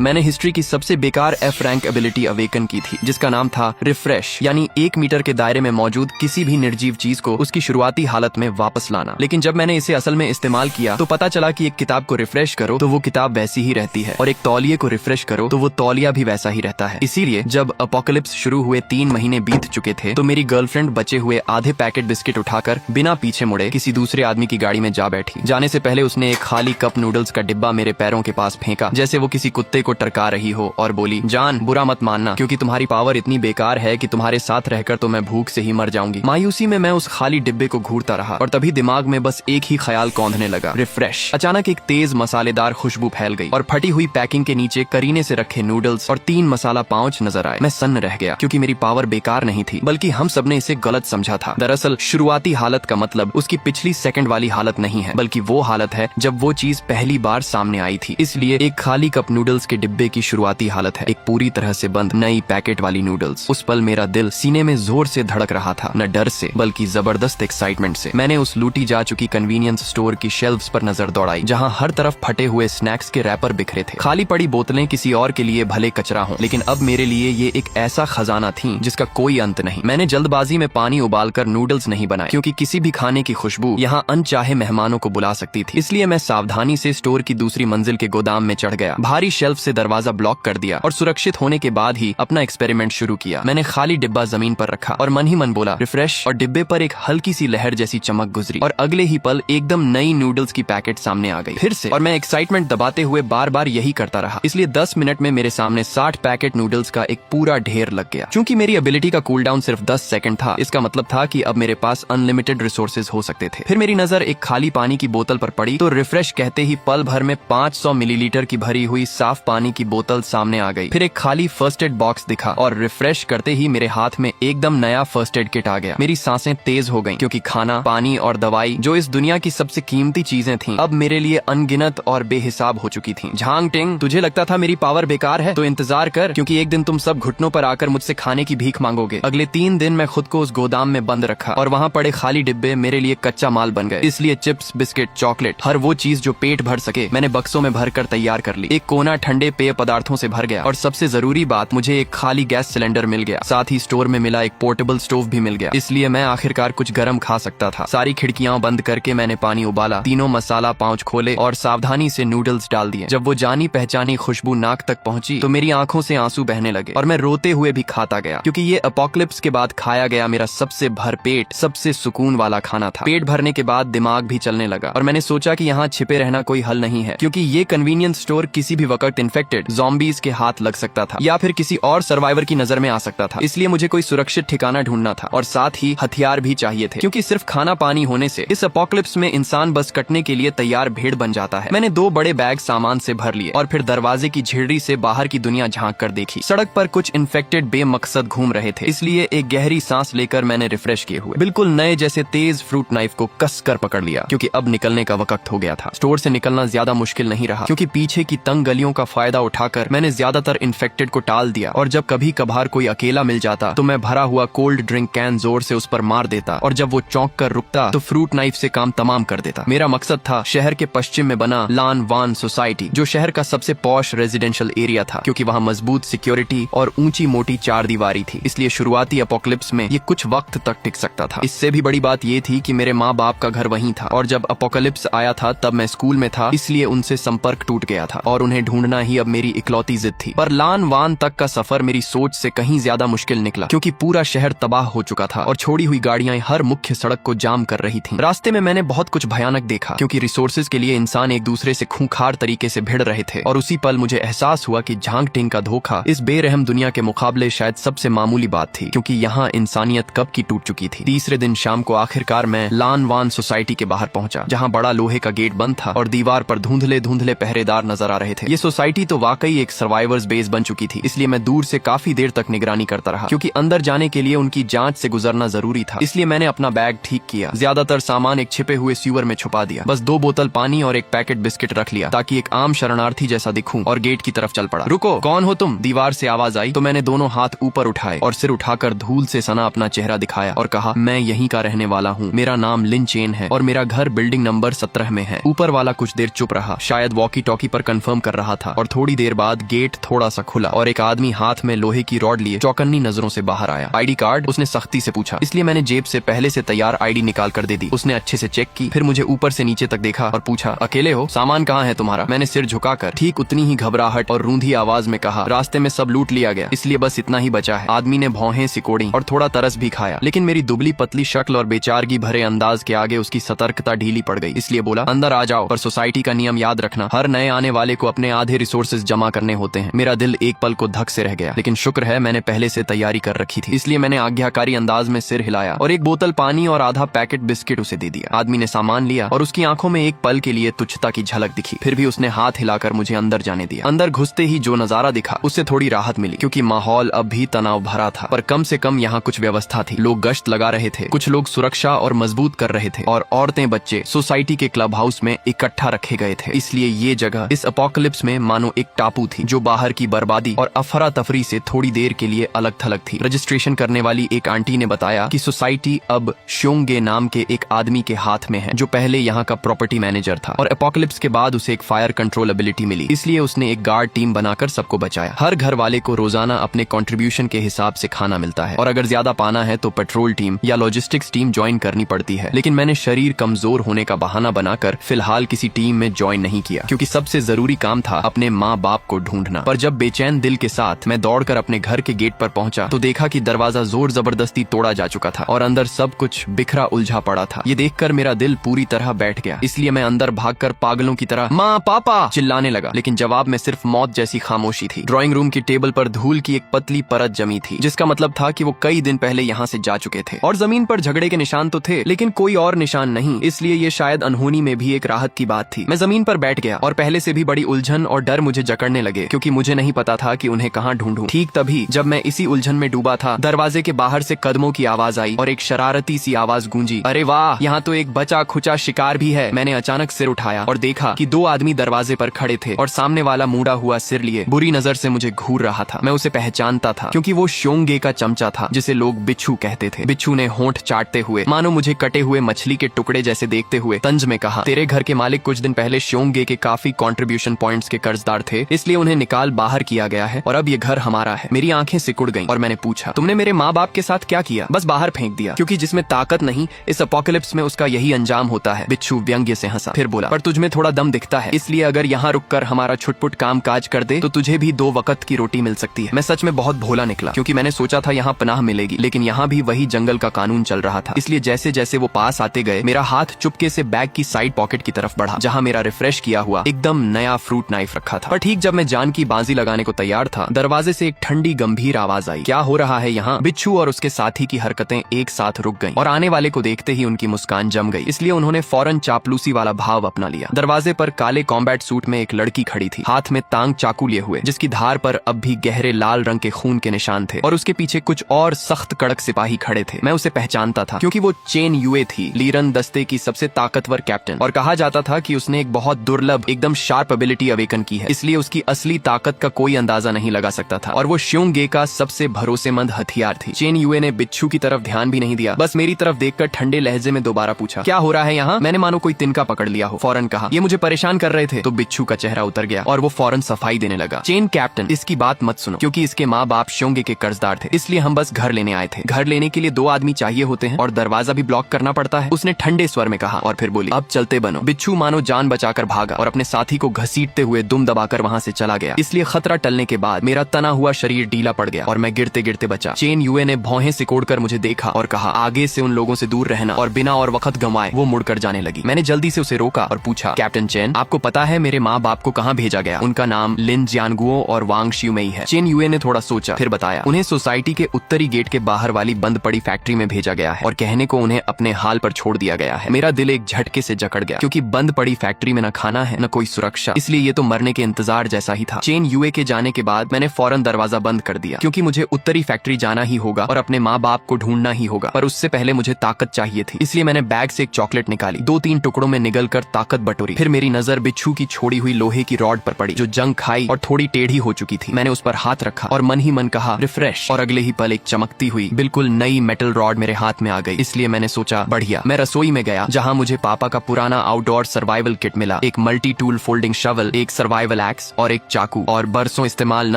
मैंने हिस्ट्री की सबसे बेकार F रैंक एबिलिटी अवेकन की थी, जिसका नाम था रिफ्रेश, यानी 1 मीटर के दायरे में मौजूद किसी भी निर्जीव चीज को उसकी शुरुआती हालत में वापस लाना। लेकिन जब मैंने इसे असल में इस्तेमाल किया तो पता चला कि एक किताब को रिफ्रेश करो तो वो किताब वैसी ही रहती है, और एक तौलिए को रिफ्रेश करो तो वो तौलिया भी वैसा ही रहता है। इसीलिए जब अपोकलिप्स शुरू हुए 3 महीने बीत चुके थे तो मेरी गर्लफ्रेंड बचे हुए आधे पैकेट बिस्किट उठाकर बिना पीछे मुड़े किसी दूसरे आदमी की गाड़ी में जा बैठी। जाने से पहले उसने एक खाली कप नूडल्स का डिब्बा मेरे पैरों के पास फेंका, जैसे वो किसी कुत्ते को टरका रही हो, और बोली, जान बुरा मत मानना, क्योंकि तुम्हारी पावर इतनी बेकार है कि तुम्हारे साथ रहकर तो मैं भूख से ही मर जाऊंगी। मायूसी में मैं उस खाली डिब्बे को घूरता रहा और तभी दिमाग में बस एक ही ख्याल कौंधने लगा, रिफ्रेश। अचानक एक तेज मसालेदार खुशबू फैल गई और फटी हुई पैकिंग के नीचे करीने से रखे नूडल्स और 3 मसाला पाउच नजर आए। मैं सन्न रह गया, क्योंकि मेरी पावर बेकार नहीं थी, बल्कि हम सबने इसे गलत समझा था। दरअसल शुरुआती हालत का मतलब उसकी पिछली सेकंड वाली हालत नहीं है, बल्कि वो हालत है जब वो चीज पहली बार सामने आई थी। इसलिए एक खाली कप नूडल्स के डिब्बे की शुरुआती हालत है एक पूरी तरह से बंद नई पैकेट वाली नूडल्स। उस पल मेरा दिल सीने में जोर से धड़क रहा था, न डर से बल्कि जबरदस्त एक्साइटमेंट से। मैंने उस लूटी जा चुकी कन्वीनियंस स्टोर की शेल्फ्स पर नजर दौड़ाई, जहाँ हर तरफ फटे हुए स्नैक्स के रैपर बिखरे थे। खाली पड़ी बोतलें किसी और के लिए भले कचरा हो, लेकिन अब मेरे लिए ये एक ऐसा खजाना थी जिसका कोई अंत नहीं। मैंने जल्दबाजी में पानी उबालकर नूडल्स नहीं बनाए, क्योंकि किसी भी खाने की खुशबू यहाँ अनचाहे मेहमानों को बुला सकती थी। इसलिए मैं सावधानी से स्टोर की दूसरी मंजिल के गोदाम में चढ़ गया, भारी शेल्फ से दरवाजा ब्लॉक कर दिया और सुरक्षित होने के बाद ही अपना एक्सपेरिमेंट शुरू किया। मैंने खाली डिब्बा जमीन पर रखा और मन ही मन बोला, रिफ्रेश, और डिब्बे पर एक हल्की सी लहर जैसी चमक गुजरी और अगले ही पल एकदम नई नूडल्स की पैकेट सामने आ गई फिर से, और मैं एक्साइटमेंट दबाते हुए बार बार यही करता रहा। इसलिए 10 मिनट में मेरे सामने 60 पैकेट नूडल्स का एक पूरा ढेर लग गया। चूंकि मेरी एबिलिटी का कूल डाउन सिर्फ 10 सेकंड था, इसका मतलब था कि अब मेरे पास अनलिमिटेड रिसोर्सेज हो सकते थे। फिर मेरी नजर एक खाली पानी की बोतल पर पड़ी तो रिफ्रेश कहते ही पल भर में 500 मिलीलीटर की भरी हुई साफ पानी की बोतल सामने आ गई। फिर एक खाली फर्स्ट एड बॉक्स दिखा और रिफ्रेश करते ही मेरे हाथ में एकदम नया फर्स्ट एड किट आ गया। मेरी सांसें तेज हो गईं, क्योंकि खाना, पानी और दवाई, जो इस दुनिया की सबसे कीमती चीजें थीं, अब मेरे लिए अनगिनत और बेहिसाब हो चुकी थीं। झांग टिंग, तुझे लगता था मेरी पावर बेकार है? तो इंतजार कर, क्योंकि एक दिन तुम सब घुटनों पर आकर मुझसे खाने की भीख मांगोगे। अगले 3 दिन मैं खुद को उस गोदाम में बंद रखा और वहाँ पड़े खाली डिब्बे मेरे लिए कच्चा माल बन गए। इसलिए चिप्स, बिस्किट, चॉकलेट, हर वो चीज जो पेट भर सके मैंने बक्सों में भरकर तैयार कर ली। एक कोना ठंडे पेय पदार्थों से भर गया और सबसे जरूरी बात, मुझे एक खाली गैस सिलेंडर मिल गया। साथ ही स्टोर में मिला एक पोर्टेबल स्टोव भी मिल गया, इसलिए मैं आखिरकार कुछ गर्म खा सकता था। सारी खिड़कियां बंद करके मैंने पानी उबाला, 3 मसाला पाउच खोले और सावधानी से नूडल्स डाल दिए। जब वो जानी पहचानी खुशबू नाक तक पहुंची तो मेरी आंखों से आंसू बहने लगे और मैं रोते हुए भी खाता गया, क्योंकि ये अपोकलिप्स के बाद खाया गया मेरा सबसे भरपेट, सबसे सुकून वाला खाना था। पेट भरने के बाद दिमाग भी चलने लगा और मैंने सोचा कि यहाँ छिपे रहना कोई हल नहीं है, क्योंकि ये कन्वीनियंस स्टोर किसी भी वक्त इन्फेक्टेड ज़ॉम्बीज के हाथ लग सकता था या फिर किसी और सर्वाइवर की नजर में आ सकता था। इसलिए मुझे कोई सुरक्षित ठिकाना ढूंढना था और साथ ही हथियार भी चाहिए थे, क्योंकि सिर्फ खाना पानी होने से इस अपोकलिप्स में इंसान बस कटने के लिए तैयार भेड़ बन जाता है। मैंने 2 बड़े बैग सामान से भर लिए और फिर दरवाजे की झिड़री से बाहर की दुनिया झांक कर देखी। सड़क पर कुछ इन्फेक्टेड बेमकसद घूम रहे थे, इसलिए एक गहरी सांस लेकर मैंने रिफ्रेश किए हुए बिल्कुल नए जैसे तेज फ्रूट नाइफ को कस कर पकड़ लिया, क्योंकि अब निकलने का वक्त हो गया था। स्टोर से निकलना ज्यादा मुश्किल नहीं रहा, क्योंकि पीछे की तंग गलियों का फायदा उठाकर मैंने ज्यादातर इन्फेक्टेड को टाल दिया, और जब कभी कभार कोई अकेला मिल जाता तो मैं भरा हुआ कोल्ड ड्रिंक कैन जोर से उस पर मार देता, और जब वो चौंक कर रुकता तो फ्रूट नाइफ से काम तमाम कर देता। मेरा मकसद था शहर के पश्चिम में बना लान वान सोसाइटी, जो शहर का सबसे पॉश रेजिडेंशियल एरिया था, क्योंकि वहाँ मजबूत सिक्योरिटी और ऊंची मोटी 4 दीवारी थी। इसलिए शुरुआती अपोकलिप्स में ये कुछ वक्त तक टिक सकता था। इससे भी बड़ी बात ये थी कि मेरे माँ बाप का घर वहीं था, और जब अपोकलिप्स आया था तब मैं स्कूल में था, इसलिए उनसे संपर्क टूट गया था और उन्हें ढूंढना ही अब मेरी इकलौती जिद थी। पर लान वान तक का सफर मेरी सोच से कहीं ज्यादा मुश्किल निकला, क्योंकि पूरा शहर तबाह हो चुका था और छोड़ी हुई गाड़ियां हर मुख्य सड़क को जाम कर रही थीं। रास्ते में मैंने बहुत कुछ भयानक देखा, क्योंकि रिसोर्सेज के लिए इंसान एक दूसरे से खूंखार तरीके से भिड़ रहे थे, और उसी पल मुझे एहसास हुआ कि झांग टिंग का धोखा इस बेरहम दुनिया के मुकाबले शायद सबसे मामूली बात थी, क्योंकि यहाँ इंसानियत कब की टूट चुकी थी। तीसरे दिन शाम को आखिरकार मैं लान वान सोसाइटी के बाहर पहुंचा, जहाँ बड़ा लोहे का गेट बंद था और दीवार पर धुंधले धुंधले पहरेदार नजर आ रहे थे। ये सोसाइटी तो वाकई एक सर्वाइवर्स बेस बन चुकी थी, इसलिए मैं दूर से काफी देर तक निगरानी करता रहा, क्योंकि अंदर जाने के लिए उनकी जांच से गुजरना जरूरी था। इसलिए मैंने अपना बैग ठीक किया, ज्यादातर सामान एक छिपे हुए सीवर में छुपा दिया, बस 2 बोतल पानी और एक पैकेट बिस्किट रख लिया, ताकि एक आम शरणार्थी जैसा दिखूं, और गेट की तरफ चल पड़ा। रुको, कौन हो तुम? दीवार से आवाज आई तो मैंने दोनों हाथ ऊपर उठाए और सिर उठाकर धूल से सना अपना चेहरा दिखाया और कहा, मैं यहीं का रहने वाला हूँ, मेरा नाम लिन चेन है और मेरा घर बिल्डिंग नंबर 17 में है। ऊपर वाला कुछ देर चुप रहा, शायद वॉकी टॉकी पर कंफर्म कर रहा था, और थोड़ी देर बाद गेट थोड़ा सा खुला और एक आदमी हाथ में लोहे की रॉड लिए चौकन्नी नजरों से बाहर आया। ID card? उसने सख्ती से पूछा। इसलिए मैंने जेब से पहले से तैयार आईडी निकाल कर दे दी। उसने अच्छे से चेक की, फिर मुझे ऊपर से नीचे तक देखा और पूछा, अकेले हो? सामान कहाँ है तुम्हारा? मैंने सिर झुकाकर ठीक उतनी ही घबराहट और रूंधी आवाज में कहा, रास्ते में सब लूट लिया गया, इसलिए बस इतना ही बचा है। आदमी ने भौहें सिकोड़ी और थोड़ा तरस भी खाया, लेकिन मेरी दुबली पतली शक्ल और बेचारगी भरे अंदाज के आगे उसकी सतर्कता ढीली पड़ गई। इसलिए बोला, अंदर आ जाओ, पर सोसाइटी का नियम याद रखना, हर नए आने वाले को अपने आधे रिसोर्सेज जमा करने होते हैं। मेरा दिल एक पल को धक से रह गया, लेकिन शुक्र है मैंने पहले से तैयारी कर रखी थी, इसलिए मैंने आज्ञाकारी अंदाज में सिर हिलाया और एक बोतल पानी और आधा पैकेट बिस्किट उसे दे दिया। आदमी ने सामान लिया और उसकी आंखों में एक पल के लिए तुच्छता की झलक दिखी, फिर भी उसने हाथ हिलाकर मुझे अंदर जाने दिया। अंदर घुसते ही जो नजारा दिखा उससे थोड़ी राहत मिली, क्योंकि माहौल अब भी तनाव भरा था, पर कम से कम यहाँ कुछ व्यवस्था थी। लोग गश्त लगा रहे थे, कुछ लोग सुरक्षा और मजबूत कर रहे थे, और औरतें बच्चे सोसाइटी के क्लब हाउस में इकट्ठा रखे गए थे। इसलिए ये जगह इस अपोकलिप्स में मानो एक टापू थी, जो बाहर की बर्बादी और अफरा तफरी से थोड़ी देर के लिए अलग थलग थी। रजिस्ट्रेशन करने वाली एक आंटी ने बताया कि सोसाइटी अब श्योंगे नाम के एक आदमी के हाथ में है, जो पहले यहाँ का प्रॉपर्टी मैनेजर था, और अपोकलिप्स के बाद उसे एक फायर कंट्रोल एबिलिटी मिली, इसलिए उसने एक गार्ड टीम बनाकर सबको बचाया। हर घर वाले को रोजाना अपने कंट्रीब्यूशन के हिसाब से खाना मिलता है, और अगर ज्यादा पाना है तो पेट्रोल टीम या लॉजिस्टिक्स टीम ज्वाइन करनी पड़ती है। लेकिन मैंने शरीर कमजोर होने का बहाना बनाकर फिलहाल किसी टीम में ज्वाइन नहीं किया, क्योंकि सबसे जरूरी काम था अपने माँ बाप को ढूंढना। पर जब बेचैन दिल के साथ मैं दौड़कर अपने घर के गेट पर पहुंचा तो देखा कि दरवाजा जोर जबरदस्ती तोड़ा जा चुका था और अंदर सब कुछ बिखरा उलझा पड़ा था। ये देखकर मेरा दिल पूरी तरह बैठ गया, इसलिए मैं अंदर भागकर पागलों की तरह माँ पापा चिल्लाने लगा, लेकिन जवाब में सिर्फ मौत जैसी खामोशी थी। ड्राइंग रूम की टेबल पर धूल की एक पतली परत जमी थी, जिसका मतलब था कि वो कई दिन पहले यहाँ से जा चुके थे, और जमीन पर झगड़े के निशान तो थे, लेकिन कोई और निशान नहीं, इसलिए ये शायद अनहोनी में भी एक राहत की बात थी। मैं जमीन पर बैठ गया और पहले से भी बड़ी उलझन और डर मुझे जकड़ने लगे, क्योंकि मुझे नहीं पता था कि उन्हें कहाँ ढूंढूं। ठीक तभी जब मैं इसी उलझन में डूबा था, दरवाजे के बाहर से कदमों की आवाज आई और एक शरारती सी आवाज गूंजी, अरे वाह, यहाँ तो एक बचा खुचा शिकार भी है। मैंने अचानक सिर उठाया और देखा कि दो आदमी दरवाजे पर खड़े थे, और सामने वाला मुड़ा हुआ सिर लिए बुरी नजर से मुझे घूर रहा था। मैं उसे पहचानता था, क्योंकि वो श्योंगे का चमचा था, जिसे लोग बिच्छू कहते थे। बिच्छू ने होंठ चाटते हुए, मानो मुझे कटे हुए मछली के टुकड़े जैसे देखते हुए, तंज में कहा, तेरे घर के मालिक कुछ दिन पहले श्योंगे के काफी कंट्रीब्यूशन पॉइंट्स के कर्जदार थे, इसलिए उन्हें निकाल बाहर किया गया है, और अब ये घर हमारा है। मेरी आंखें सिकुड़ गईं और मैंने पूछा, तुमने मेरे माँ बाप के साथ क्या किया? बस बाहर फेंक दिया, क्योंकि जिसमें ताकत नहीं, इस अपोकलिप्स में उसका यही अंजाम होता है। बिच्छू व्यंग्य से हंसा, फिर बोला, पर तुझमें थोड़ा दम दिखता है, इसलिए अगर यहाँ रुककर हमारा छुटपुट काम काज कर दे तो तुझे भी 2 वक्त की रोटी मिल सकती है। मैं सच में बहुत भोला निकला, क्योंकि मैंने सोचा था यहाँ पनाह मिलेगी, लेकिन यहाँ भी वही जंगल का कानून चल रहा था। इसलिए जैसे जैसे वो पास आते गए, मेरा हाथ चुपके से बैग की साइड पॉकेट की तरफ बढ़ा, जहाँ मेरा रिफ्रेश किया हुआ एकदम नया फ्रूट नाइफ रखा था। पर ठीक जब मैं जान की बाजी लगाने को तैयार था, दरवाजे से एक ठंडी गंभीर आवाज आई, क्या हो रहा है यहाँ? बिच्छू और उसके साथी की हरकतें एक साथ रुक गईं, और आने वाले को देखते ही उनकी मुस्कान जम गई, इसलिए उन्होंने फौरन चापलूसी वाला भाव अपना लिया। दरवाजे पर काले कॉम्बैट सूट में एक लड़की खड़ी थी, हाथ में तांग चाकू लिए हुए, जिसकी धार पर अब भी गहरे लाल रंग के खून के निशान थे, और उसके पीछे कुछ और सख्त कड़क सिपाही खड़े थे। मैं उसे पहचानता था, क्योंकि वो चेन युए थी, लीरन दस्ते की सबसे ताकतवर कैप्टन, और कहा जाता था कि उसने एक बहुत दुर्लभ एकदम शार्प एबिलिटी अवेकन की है, इसलिए उसकी असली ताकत का कोई अंदाजा नहीं लगा सकता था, और वो श्योंगे का सबसे भरोसेमंद हथियार थी। चेन युए ने बिच्छू की तरफ ध्यान भी नहीं दिया, बस मेरी तरफ देखकर ठंडे लहजे में दोबारा पूछा, क्या हो रहा है यहाँ? मैंने मानो कोई तिनका पकड़ लिया हो फौरन कहा, ये मुझे परेशान कर रहे थे। तो बिच्छू का चेहरा उतर गया और वो फौरन सफाई देने लगा, चेन कैप्टन, इसकी बात मत सुनो, क्योंकि इसके माँ बाप श्योंगे के कर्जदार थे, इसलिए हम बस घर लेने आए थे। घर लेने के लिए 2 आदमी चाहिए होते हैं, और दरवाजा भी ब्लॉक करना पड़ता है, उसने ठंडे स्वर में कहा, और फिर बोली, अब चलते बनो। बिच्छू मानो जान बचाकर भागा और अपने साथी को घसीटते हुए दुम दबाकर वहाँ से चला गया। इसलिए खतरा टलने के बाद मेरा तना हुआ शरीर ढीला पड़ गया और मैं गिरते गिरते बचा। चेन युए ने भौहें सिकोड़कर मुझे देखा और कहा, आगे से उन लोगों से दूर रहना, और बिना और वक्त गंवाए वो मुड़कर जाने लगी। मैंने जल्दी से उसे रोका और पूछा, कैप्टन चेन, आपको पता है मेरे माँ बाप को कहाँ भेजा गया? उनका नाम लिन जियानगुओ और वांग शियुमेई है। चेन युए ने थोड़ा सोचा, फिर बताया, उन्हें सोसाइटी के उत्तरी गेट के बाहर वाली बंद पड़ी फैक्ट्री में भेजा गया है, और कहने को उन्हें अपने हाल पर छोड़ दिया गया है। मेरा दिल एक झटके से जकड़ गया, क्योंकि बंद पड़ी फैक्ट्री में न खाना है न कोई सुरक्षा, इसलिए ये तो मरने के इंतजार जैसा ही था। चेन युए के जाने के बाद मैंने फौरन दरवाजा बंद कर दिया, क्योंकि मुझे उत्तरी फैक्ट्री जाना ही होगा और अपने माँ बाप को ढूंढना ही होगा, पर उससे पहले मुझे ताकत चाहिए थी। इसलिए मैंने बैग से एक चॉकलेट निकाली, 2-3 टुकड़ों में निगल कर ताकत बटोरी। फिर मेरी नजर बिच्छू की छोड़ी हुई लोहे की रॉड पर पड़ी, जो जंग खाई और थोड़ी टेढ़ी हो चुकी थी। मैंने उस पर हाथ रखा और मन ही मन कहा, रिफ्रेश, और अगले ही पल एक चमकती हुई बिल्कुल नई मेटल रॉड मेरे हाथ में आ गई। इसलिए मैंने सोचा, बढ़िया। मैं रसोई में गया, जहाँ मुझे पापा का पुराना आउटडोर सर्वाइवल किट मिला, एक मल्टी टूल फोल्डिंग शवल, एक सर्वाइवल मेटल एक्स और एक चाकू, और बरसों इस्तेमाल न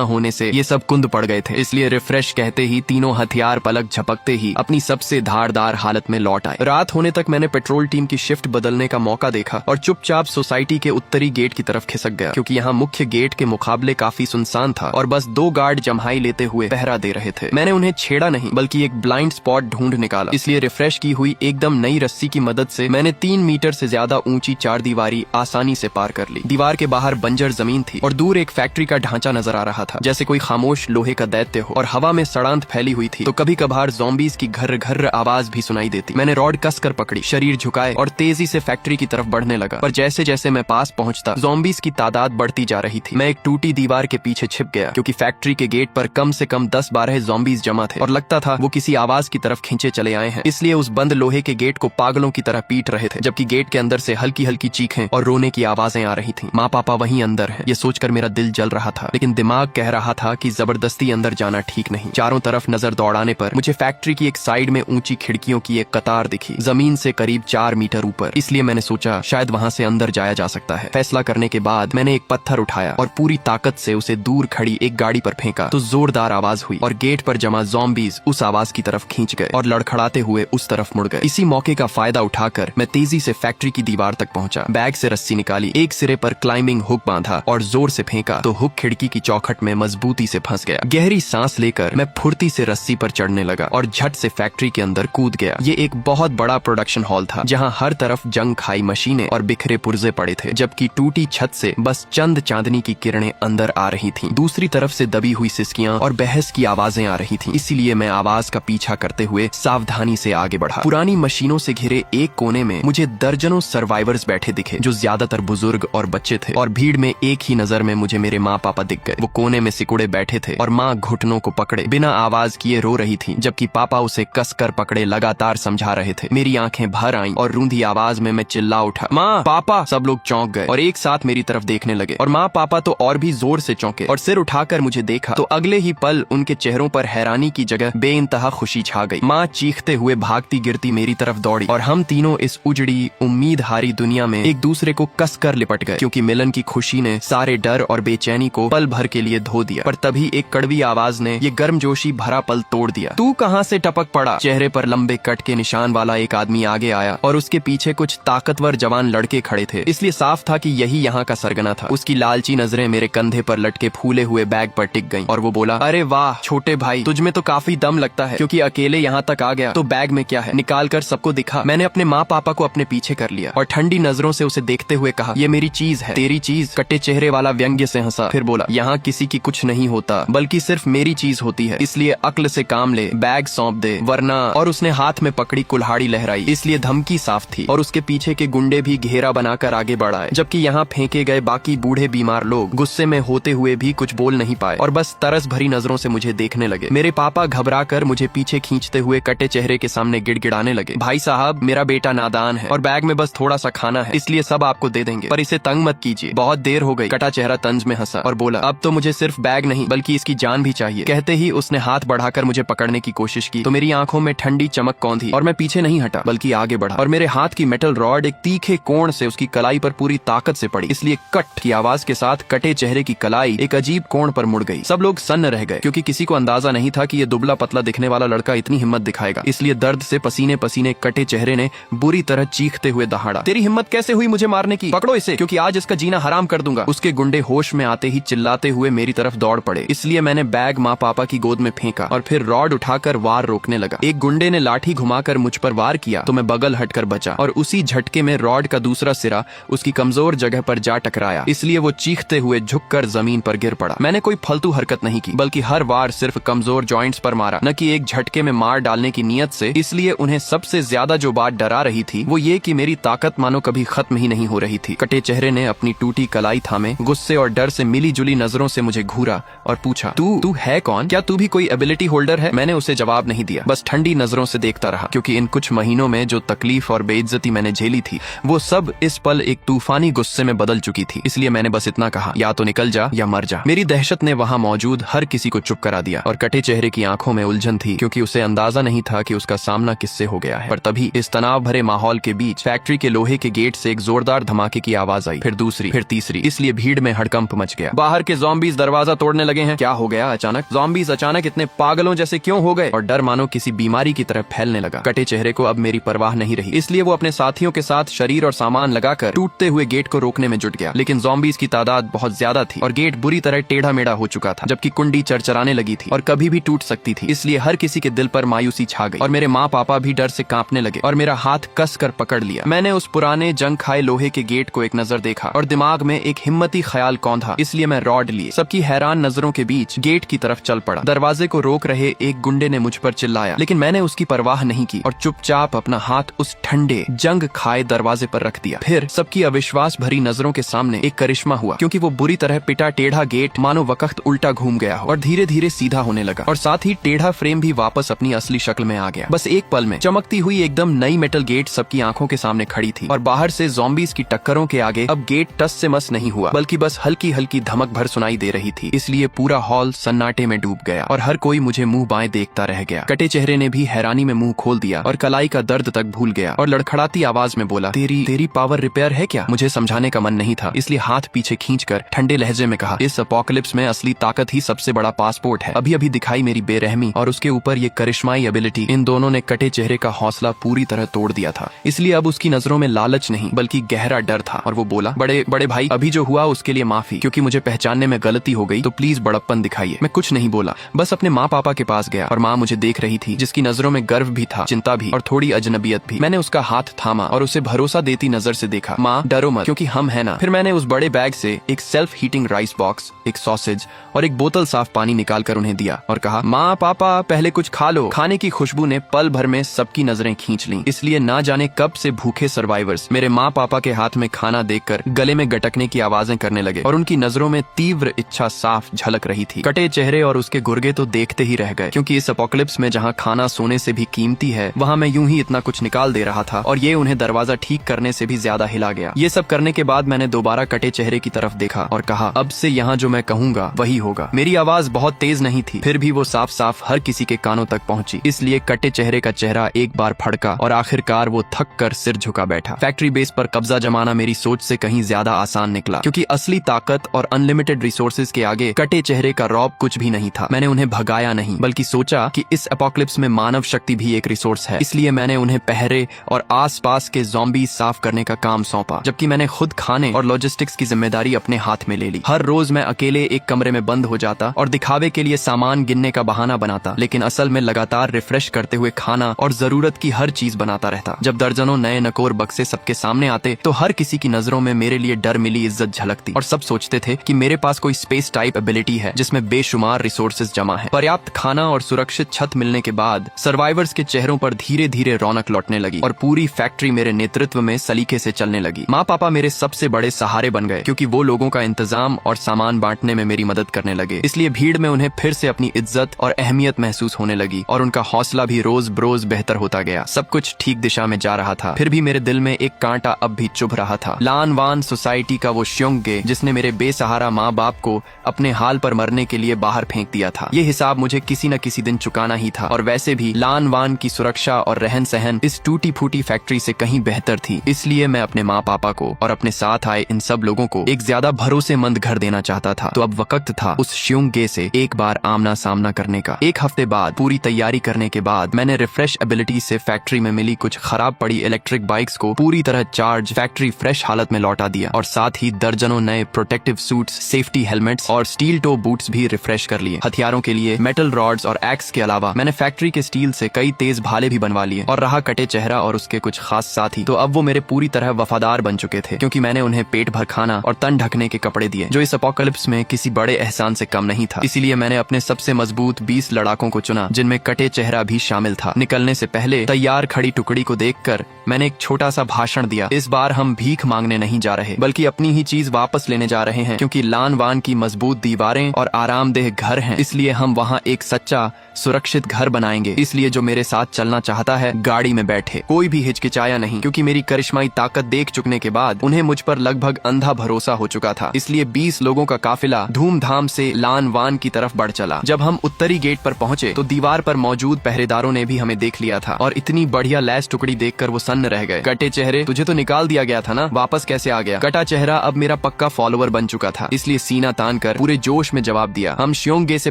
होने से ये सब कुंद पड़ गए थे। इसलिए रिफ्रेश कहते ही तीनों हथियार पलक झपकते ही अपनी सबसे धारदार हालत में लौट आए। रात होने तक मैंने पेट्रोल टीम की शिफ्ट बदलने का मौका देखा और चुपचाप सोसाइटी के उत्तरी गेट की तरफ खिसक गया, क्योंकि यहाँ मुख्य गेट के मुकाबले काफी सुनसान था और बस 2 गार्ड जम्हाई लेते हुए पहरा दे रहे थे। मैंने उन्हें छेड़ा नहीं बल्कि एक ब्लाइंड स्पॉट ढूंढ निकाला। इसलिए रिफ्रेश की हुई एकदम नई रस्सी की मदद से मैंने 3 मीटर से ज्यादा ऊंची 4 दीवारी आसानी से पार कर ली। दीवार के बाहर बंजर जमीन थी और दूर एक फैक्ट्री का ढांचा नजर आ रहा था, जैसे कोई खामोश लोहे का दैत्य हो, और हवा में सड़ांत फैली हुई थी तो कभी कभार ज़ॉम्बीज़ की घर्र घर्र आवाज भी सुनाई देती। मैंने रॉड कसकर पकड़ी, शरीर झुकाए और तेजी से फैक्ट्री की तरफ बढ़ने लगा। पर जैसे जैसे मैं पास पहुंचता ज़ॉम्बीज़ की तादाद बढ़ती जा रही थी। मैं एक टूटी दीवार के पीछे छिप गया, क्योंकि फैक्ट्री के गेट पर कम से कम 10-12 ज़ॉम्बीज़ जमा थे और लगता था वो किसी आवाज की तरफ खींचे चले आए हैं। इसलिए उस बंद लोहे के गेट को पागलों की तरह पीट रहे थे, जबकि गेट के अंदर से हल्की हल्की चीखें और रोने की आवाजें आ रही थीं। माँ पापा वहीं अंदर हैं, ये सोचकर मेरा दिल जल रहा था, लेकिन दिमाग कह रहा था कि जबरदस्ती अंदर जाना ठीक नहीं। चारों तरफ नजर दौड़ाने पर मुझे फैक्ट्री की एक साइड में ऊंची खिड़कियों की एक कतार दिखी, जमीन से करीब 4 मीटर ऊपर। इसलिए मैंने सोचा शायद वहां से अंदर जाया जा सकता है। फैसला करने के बाद मैंने एक पत्थर उठाया और पूरी ताकत से उसे दूर खड़ी एक गाड़ी पर फेंका तो जोरदार आवाज हुई और गेट पर जमा ज़ॉम्बीज़ उस आवाज की तरफ खींच गए और लड़खड़ाते हुए उस तरफ मुड़ गए। इसी मौके का फायदा उठाकर मैं तेजी से फैक्ट्री की दीवार तक पहुंचा। बैग से रस्सी निकाली, एक सिरे पर क्लाइंबिंग हुक बांधा और जोर से फेंका तो हुक खिड़की की चौखट में मजबूती से फंस गया। गहरी सांस लेकर मैं फुर्ती से रस्सी पर चढ़ने लगा और झट से फैक्ट्री के अंदर कूद गया। ये एक बहुत बड़ा प्रोडक्शन हॉल था, जहाँ हर तरफ जंग खाई मशीनें और बिखरे पुर्जे पड़े थे, जबकि टूटी छत से बस चंद चांदनी की किरणें अंदर आ रही थीं। दूसरी तरफ से दबी हुई सिसकियां और बहस की आवाजें आ रही थीं। इसीलिए मैं आवाज का पीछा करते हुए सावधानी से आगे बढ़ा। पुरानी मशीनों से घिरे एक कोने में मुझे दर्जनों सर्वाइवर्स बैठे दिखे, जो ज्यादातर बुजुर्ग और बच्चे थे, और भीड़ में एक ही नजर में मुझे मेरे माँ पापा दिख गए। वो कोने में सिकुड़े बैठे थे और माँ घुटनों को पकड़े बिना आवाज किए रो रही थी, जबकि पापा उसे कसकर पकड़े लगातार समझा रहे थे। मेरी आंखें भर आईं और रूंधी आवाज में मैं चिल्ला उठा, माँ पापा। सब लोग चौंक गए और एक साथ मेरी तरफ देखने लगे, और माँ पापा तो और भी जोर से चौंके और सिर उठाकर मुझे देखा तो अगले ही पल उनके चेहरों पर हैरानी की जगह बेइंतहा खुशी छा गई। माँ चीखते हुए भागती गिरती मेरी तरफ दौड़ी और हम तीनों इस उजड़ी उम्मीद हारी दुनिया में एक दूसरे को कसकर लिपट गए, क्योंकि मिलन की खुशी ने सारे डर और बेचैनी को पल भर के लिए धो दिया। पर तभी एक कड़वी आवाज ने ये गर्मजोशी भरा पल तोड़ दिया। तू कहाँ से टपक पड़ा? चेहरे पर लंबे कट के निशान वाला एक आदमी आगे आया और उसके पीछे कुछ ताकतवर जवान लड़के खड़े थे, इसलिए साफ था कि यही यहाँ का सरगना था। उसकी लालची नजरें मेरे कंधे पर लटके फूले हुए बैग पर टिक गईं और वो बोला, अरे वाह छोटे भाई, तुझ में तो काफी दम लगता है, क्योंकि अकेले यहाँ तक आ गया तो बैग में क्या है निकाल कर सबको दिखा। मैंने अपने माँ पापा को अपने पीछे कर लिया और ठंडी नजरों से उसे देखते हुए कहा, ये मेरी चीज है। तेरी चीज? कटे चेहरे वाला व्यंग्य से हंसा, फिर बोला, यहाँ किसी की कुछ नहीं होता, बल्कि सिर्फ मेरी चीज होती है, इसलिए अक्ल से काम ले, बैग सौंप दे वरना। और उसने हाथ में पकड़ी कुल्हाड़ी लहराई, इसलिए धमकी साफ थी, और उसके पीछे के गुंडे भी घेरा बनाकर आगे बढ़ाए, जबकि यहाँ फेंके गए बाकी बूढ़े बीमार लोग गुस्से में होते हुए भी कुछ बोल नहीं पाए और बस तरस भरी नजरों से मुझे देखने लगे। मेरे पापा घबराकर मुझे पीछे खींचते हुए कटे चेहरे के सामने गिड़गिड़ाने लगे, भाई साहब मेरा बेटा नादान है और बैग में बस थोड़ा सा खाना है, इसलिए सब आपको दे देंगे, पर इसे तंग मत कीजिए, बहुत देर हो गई। कटा चेहरा तंज में हंसा और बोला, अब तो मुझे सिर्फ बैग नहीं बल्कि इसकी जान भी चाहिए। कहते ही उसने हाथ बढ़ाकर मुझे पकड़ने की कोशिश की तो मेरी आंखों में ठंडी चमक कौंधी और मैं पीछे नहीं हटा बल्कि आगे बढ़ा, और मेरे हाथ की मेटल रॉड एक तीखे कोण से उसकी कलाई पर पूरी ताकत से पड़ी, इसलिए कट की आवाज के साथ कटे चेहरे की कलाई एक अजीब कोण पर मुड़ गई। सब लोग सन्न रह गए, क्योंकि किसी को अंदाजा नहीं था कि ये दुबला पतला दिखने वाला लड़का इतनी हिम्मत दिखाएगा। इसलिए दर्द से पसीने पसीने कटे चेहरे ने बुरी तरह चीखते हुए दहाड़ा, तेरी हिम्मत कैसे हुई मुझे मारने की? पकड़ो इसे, क्योंकि आज इसका जीना हराम कर दूंगा। उसके गुंडे होश में आते ही चिल्लाते हुए मेरी तरफ दौड़ पड़े, इसलिए मैंने बैग माँ पापा की गोद में फेंका और फिर रॉड उठाकर वार रोकने लगा। एक गुंडे ने लाठी घुमाकर मुझ पर वार किया तो मैं बगल हटकर बचा, और उसी झटके में रॉड का दूसरा सिरा उसकी कमजोर जगह पर जा टकराया, इसलिए वो चीखते हुए झुककर जमीन पर गिर पड़ा। मैंने कोई फालतू हरकत नहीं की, बल्कि हर वार सिर्फ कमजोर जॉइंट्स पर मारा, न कि एक झटके में मार डालने की नियत से। इसलिए उन्हें सबसे ज्यादा जो बात डरा रही थी वो ये कि मेरी ताकत मानो कभी खत्म ही नहीं हो रही थी। कटे चेहरे ने अपनी टूटी कलाई थामे गुस्से और डर से मिली जुली नजरों से मुझे घूरा और पूछा, तू है कौन? क्या तू भी कोई एबिलिटी होल्डर है? मैंने उसे जवाब नहीं दिया, बस ठंडी नजरों से देखता रहा, क्योंकि इन कुछ महीनों में जो तकलीफ और बेइज्जती मैंने झेली थी वो सब इस पल एक तूफानी गुस्से में बदल चुकी थी। इसलिए मैंने बस इतना कहा, या तो निकल जा या मर जा। मेरी दहशत ने वहाँ मौजूद हर किसी को चुप करा दिया और कटे चेहरे की आंखों में उलझन थी, क्योंकि उसे अंदाजा नहीं था कि उसका सामना किससे हो गया है। पर तभी इस तनाव भरे माहौल के बीच फैक्ट्री के लोहे के गेट से एक जोरदार धमाके की आवाज आई, फिर दूसरी, फिर तीसरी। इस इसलिए भीड़ में हड़कंप मच गया। बाहर के ज़ॉम्बीज़ दरवाजा तोड़ने लगे हैं। क्या हो गया अचानक? ज़ॉम्बीज़ अचानक इतने पागलों जैसे क्यों हो गए? और डर मानो किसी बीमारी की तरह फैलने लगा। कटे चेहरे को अब मेरी परवाह नहीं रही, इसलिए वो अपने साथियों के साथ शरीर और सामान लगाकर टूटते हुए गेट को रोकने में जुट गया। लेकिन ज़ॉम्बीज़ की तादाद बहुत ज्यादा थी और गेट बुरी तरह टेढ़ा मेढ़ा हो चुका था, जबकि कुंडी चरचराने लगी थी और कभी भी टूट सकती थी। इसलिए हर किसी के दिल पर मायूसी छा गई और मेरे माँ पापा भी डर से कांपने लगे और मेरा हाथ कस कर पकड़ लिया। मैंने उस पुराने जंग खाए लोहे के गेट को एक नजर देखा और दिमाग में एक हिम्मती ख्याल कौंधा, इसलिए मैं रॉड लिए सबकी हैरान नजरों के बीच गेट की तरफ चल पड़ा। दरवाजे को रोक रहे एक गुंडे ने मुझ पर चिल्लाया, लेकिन मैंने उसकी परवाह नहीं की और चुपचाप अपना हाथ उस ठंडे जंग खाए दरवाजे पर रख दिया। फिर सबकी अविश्वास भरी नजरों के सामने एक करिश्मा हुआ, क्योंकि वो बुरी तरह पिटा टेढ़ा गेट मानो वक्त उल्टा घूम गया हो और धीरे धीरे सीधा होने लगा और साथ ही टेढ़ा फ्रेम भी वापस अपनी असली शक्ल में आ गया। बस एक पल में चमकती हुई एकदम नई मेटल गेट सबकी आंखों के सामने खड़ी थी और बाहर से ज़ॉम्बीज़ की टक्करों के आगे अब गेट टस से मस नहीं हुआ, बल्कि बस हल्की हल्की धमक भर सुनाई दे रही थी। इसलिए पूरा हॉल सन्नाटे में डूब गया और हर कोई मुझे मुंह बाएं देखता रह गया। कटे चेहरे ने भी हैरानी में मुंह खोल दिया और कलाई का दर्द तक भूल गया और लड़खड़ाती आवाज में बोला, तेरी पावर रिपेयर है क्या? मुझे समझाने का मन नहीं था, इसलिए हाथ पीछे खींचकर ठंडे लहजे में कहा, इस अपोकलिप्स में असली ताकत ही सबसे बड़ा पासपोर्ट है। अभी अभी दिखाई मेरी बेरहमी और उसके ऊपर ये करिश्माई एबिलिटी, इन दोनों ने कटे चेहरे का हौसला पूरी तरह तोड़ दिया था। इसलिए अब उसकी नजरों में लालच नहीं बल्कि गहरा डर था और वो बोला, बड़े भाई, अभी जो हुआ उसके लिए माफी, क्योंकि मुझे पहचानने में गलती हो गई, तो प्लीज बड़प्पन दिखाइए। मैं कुछ नहीं बोला, बस अपने माँ पापा के पास गया और माँ मुझे देख रही थी, जिसकी नजरों में गर्व भी था, चिंता भी और थोड़ी अजनबियत भी। मैंने उसका हाथ थामा और उसे भरोसा देती नजर से देखा, माँ डरो मत, क्योंकि हम है ना। फिर मैंने उस बड़े बैग से एक सेल्फ हीटिंग राइस बॉक्स, एक सॉसेज और एक बोतल साफ पानी निकाल कर उन्हें दिया और कहा, माँ पापा पहले कुछ खा लो। खाने की खुशबू ने पल भर में सबकी नजरें खींच लीं, इसलिए ना जाने कब से भूखे सर्वाइवर्स मेरे माँ पापा के हाथ में खाना देखकर गले में गटकने की आवाजें करने लगे और उनकी नजरों में तीव्र इच्छा साफ झलक रही थी। कटे चेहरे और उसके गुर्गे तो देखते ही रह गए, क्योंकि इस अपोकलिप्स में जहाँ खाना सोने से भी कीमती है, वहाँ मैं यूं ही इतना कुछ निकाल दे रहा था और ये उन्हें दरवाजा ठीक करने से भी ज्यादा हिला गया। ये सब करने के बाद मैंने दोबारा कटे चेहरे की तरफ देखा और कहा, अब से यहाँ जो मैं कहूंगा वही होगा। मेरी आवाज बहुत तेज नहीं थी, फिर भी वो साफ साफ हर किसी के कानों तक पहुंची। इसलिए कटे चेहरे का चेहरा एक बार फड़का और आखिरकार वो थक कर सिर झुका बैठा। फैक्ट्री बेस पर कब्जा जमाना मेरी सोच से कहीं ज्यादा आसान निकला, क्योंकि असली ताकत और अनलिमिटेड रिसोर्सेज के आगे कटे चेहरे का रौब कुछ भी नहीं था। मैंने उन्हें भगाया नहीं, बल्कि सोचा कि इस एपोकलिप्स में मानव शक्ति भी एक रिसोर्स है। इसलिए मैंने उन्हें पहरे और आसपास के ज़ॉम्बी साफ करने का काम सौंपा, जबकि मैंने खुद खाने और लॉजिस्टिक्स की जिम्मेदारी अपने हाथ में ले ली। हर रोज मैं अकेले एक कमरे में बंद हो जाता और दिखावे के लिए सामान गिनने का बहाना बनाता, लेकिन असल में लगातार रिफ्रेश करते हुए खाना और जरूरत की हर चीज बनाता रहता। जब दर्जनों नए नकोर बक्से सबके सामने आते तो हर किसी की नजरों में मेरे लिए डर मिली इज्जत झलकती और सब सोचते थे कि मेरे पास कोई स्पेस टाइप एबिलिटी है जिसमें बेशुमार रिसोर्सेज जमा है। पर्याप्त खाना और सुरक्षित छत मिलने के बाद सर्वाइवर्स के चेहरों पर धीरे धीरे रौनक लौटने लगी और पूरी फैक्ट्री मेरे नेतृत्व में सलीके से चलने लगी। माँ पापा मेरे सबसे बड़े सहारे बन गए, क्योंकि वो लोगों का इंतजाम और सामान बांटने में मेरी मदद करने लगे। इसलिए भीड़ में उन्हें फिर से अपनी इज्जत और अहमियत महसूस होने लगी और उनका हौसला भी रोज बरोज बेहतर होता गया। सब कुछ ठीक दिशा में जा रहा था, फिर भी मेरे दिल में एक कांटा अब भी चुभ रहा था। लान वान सोसाइटी का वो श्योंगे जिसने मेरे बेसहारा माँ बाप को अपने हाल पर मरने के लिए बाहर फेंक दिया था, ये हिसाब मुझे किसी न किसी दिन चुकाना ही था। और वैसे भी लान वान की सुरक्षा और रहन सहन इस टूटी फूटी फैक्ट्री से कहीं बेहतर थी। इसलिए मैं अपने माँ पापा को और अपने साथ आए इन सब लोगों को एक ज्यादा भरोसेमंद घर देना चाहता था। तो अब वक्त था उस श्योंगे से एक बार आमना सामना करने का। एक हफ्ते बाद पूरी तैयारी करने के बाद मैंने रिफ्रेश एबिलिटी से फैक्ट्री में मिली कुछ खराब पड़ी इलेक्ट्रिक बाइक्स को पूरी तरह चार्ज फैक्ट्री फ्रेश हालत में लौटा दिया और साथ ही दर्जनों नए प्रोटेक्टिव सूट्स, सेफ्टी हेलमेट्स और स्टील टो बूट्स भी रिफ्रेश कर लिए। हथियारों के लिए मेटल रॉड्स और एक्स के अलावा मैंने फैक्ट्री के स्टील से कई तेज भाले भी बनवा लिए। और रहा कटे चेहरा और उसके कुछ खास साथी, तो अब वो मेरे पूरी तरह वफादार बन चुके थे, क्योंकि मैंने उन्हें पेट भर खाना और तन ढकने के कपड़े दिए, जो इस अपोकलिप्स में किसी बड़े एहसान से कम नहीं था। इसीलिए मैंने अपने सबसे मजबूत 20 लड़ाकों को चुना, जिनमें कटे चेहरा भी शामिल था। निकलने से पहले तैयार खड़ी टुकड़ी को देखकर मैंने एक छोटा सा भाषण दिया। इस बार हम भीख मांगने नहीं जा रहे, बल्कि अपनी ही चीज वापस लेने जा रहे हैं, क्योंकि लान वान की मजबूत दीवारें और आरामदेह घर हैं, इसलिए हम वहाँ एक सच्चा सुरक्षित घर बनाएंगे। इसलिए जो मेरे साथ चलना चाहता है गाड़ी में बैठे। कोई भी हिचकिचाया नहीं, क्योंकि मेरी करिश्माई ताकत देख चुकने के बाद उन्हें मुझ पर लगभग अंधा भरोसा हो चुका था। इसलिए 20 लोगों का काफिला धूमधाम से लान वान की तरफ बढ़ चला। जब हम उत्तरी गेट पर पहुंचे तो दीवार पर मौजूद पहरेदारों ने भी हमें देख लिया था और इतनी बढ़िया लैस टुकड़ी देखकर वो सन्न रह गए। कटे चेहरे, तुझे तो निकाल दिया गया था ना, वापस कैसे आ गया? कटा चेहरा अब मेरा पक्का फॉलोअर बन चुका था, इसलिए सीना तान कर पूरे जोश में जवाब दिया, हम श्योंगे से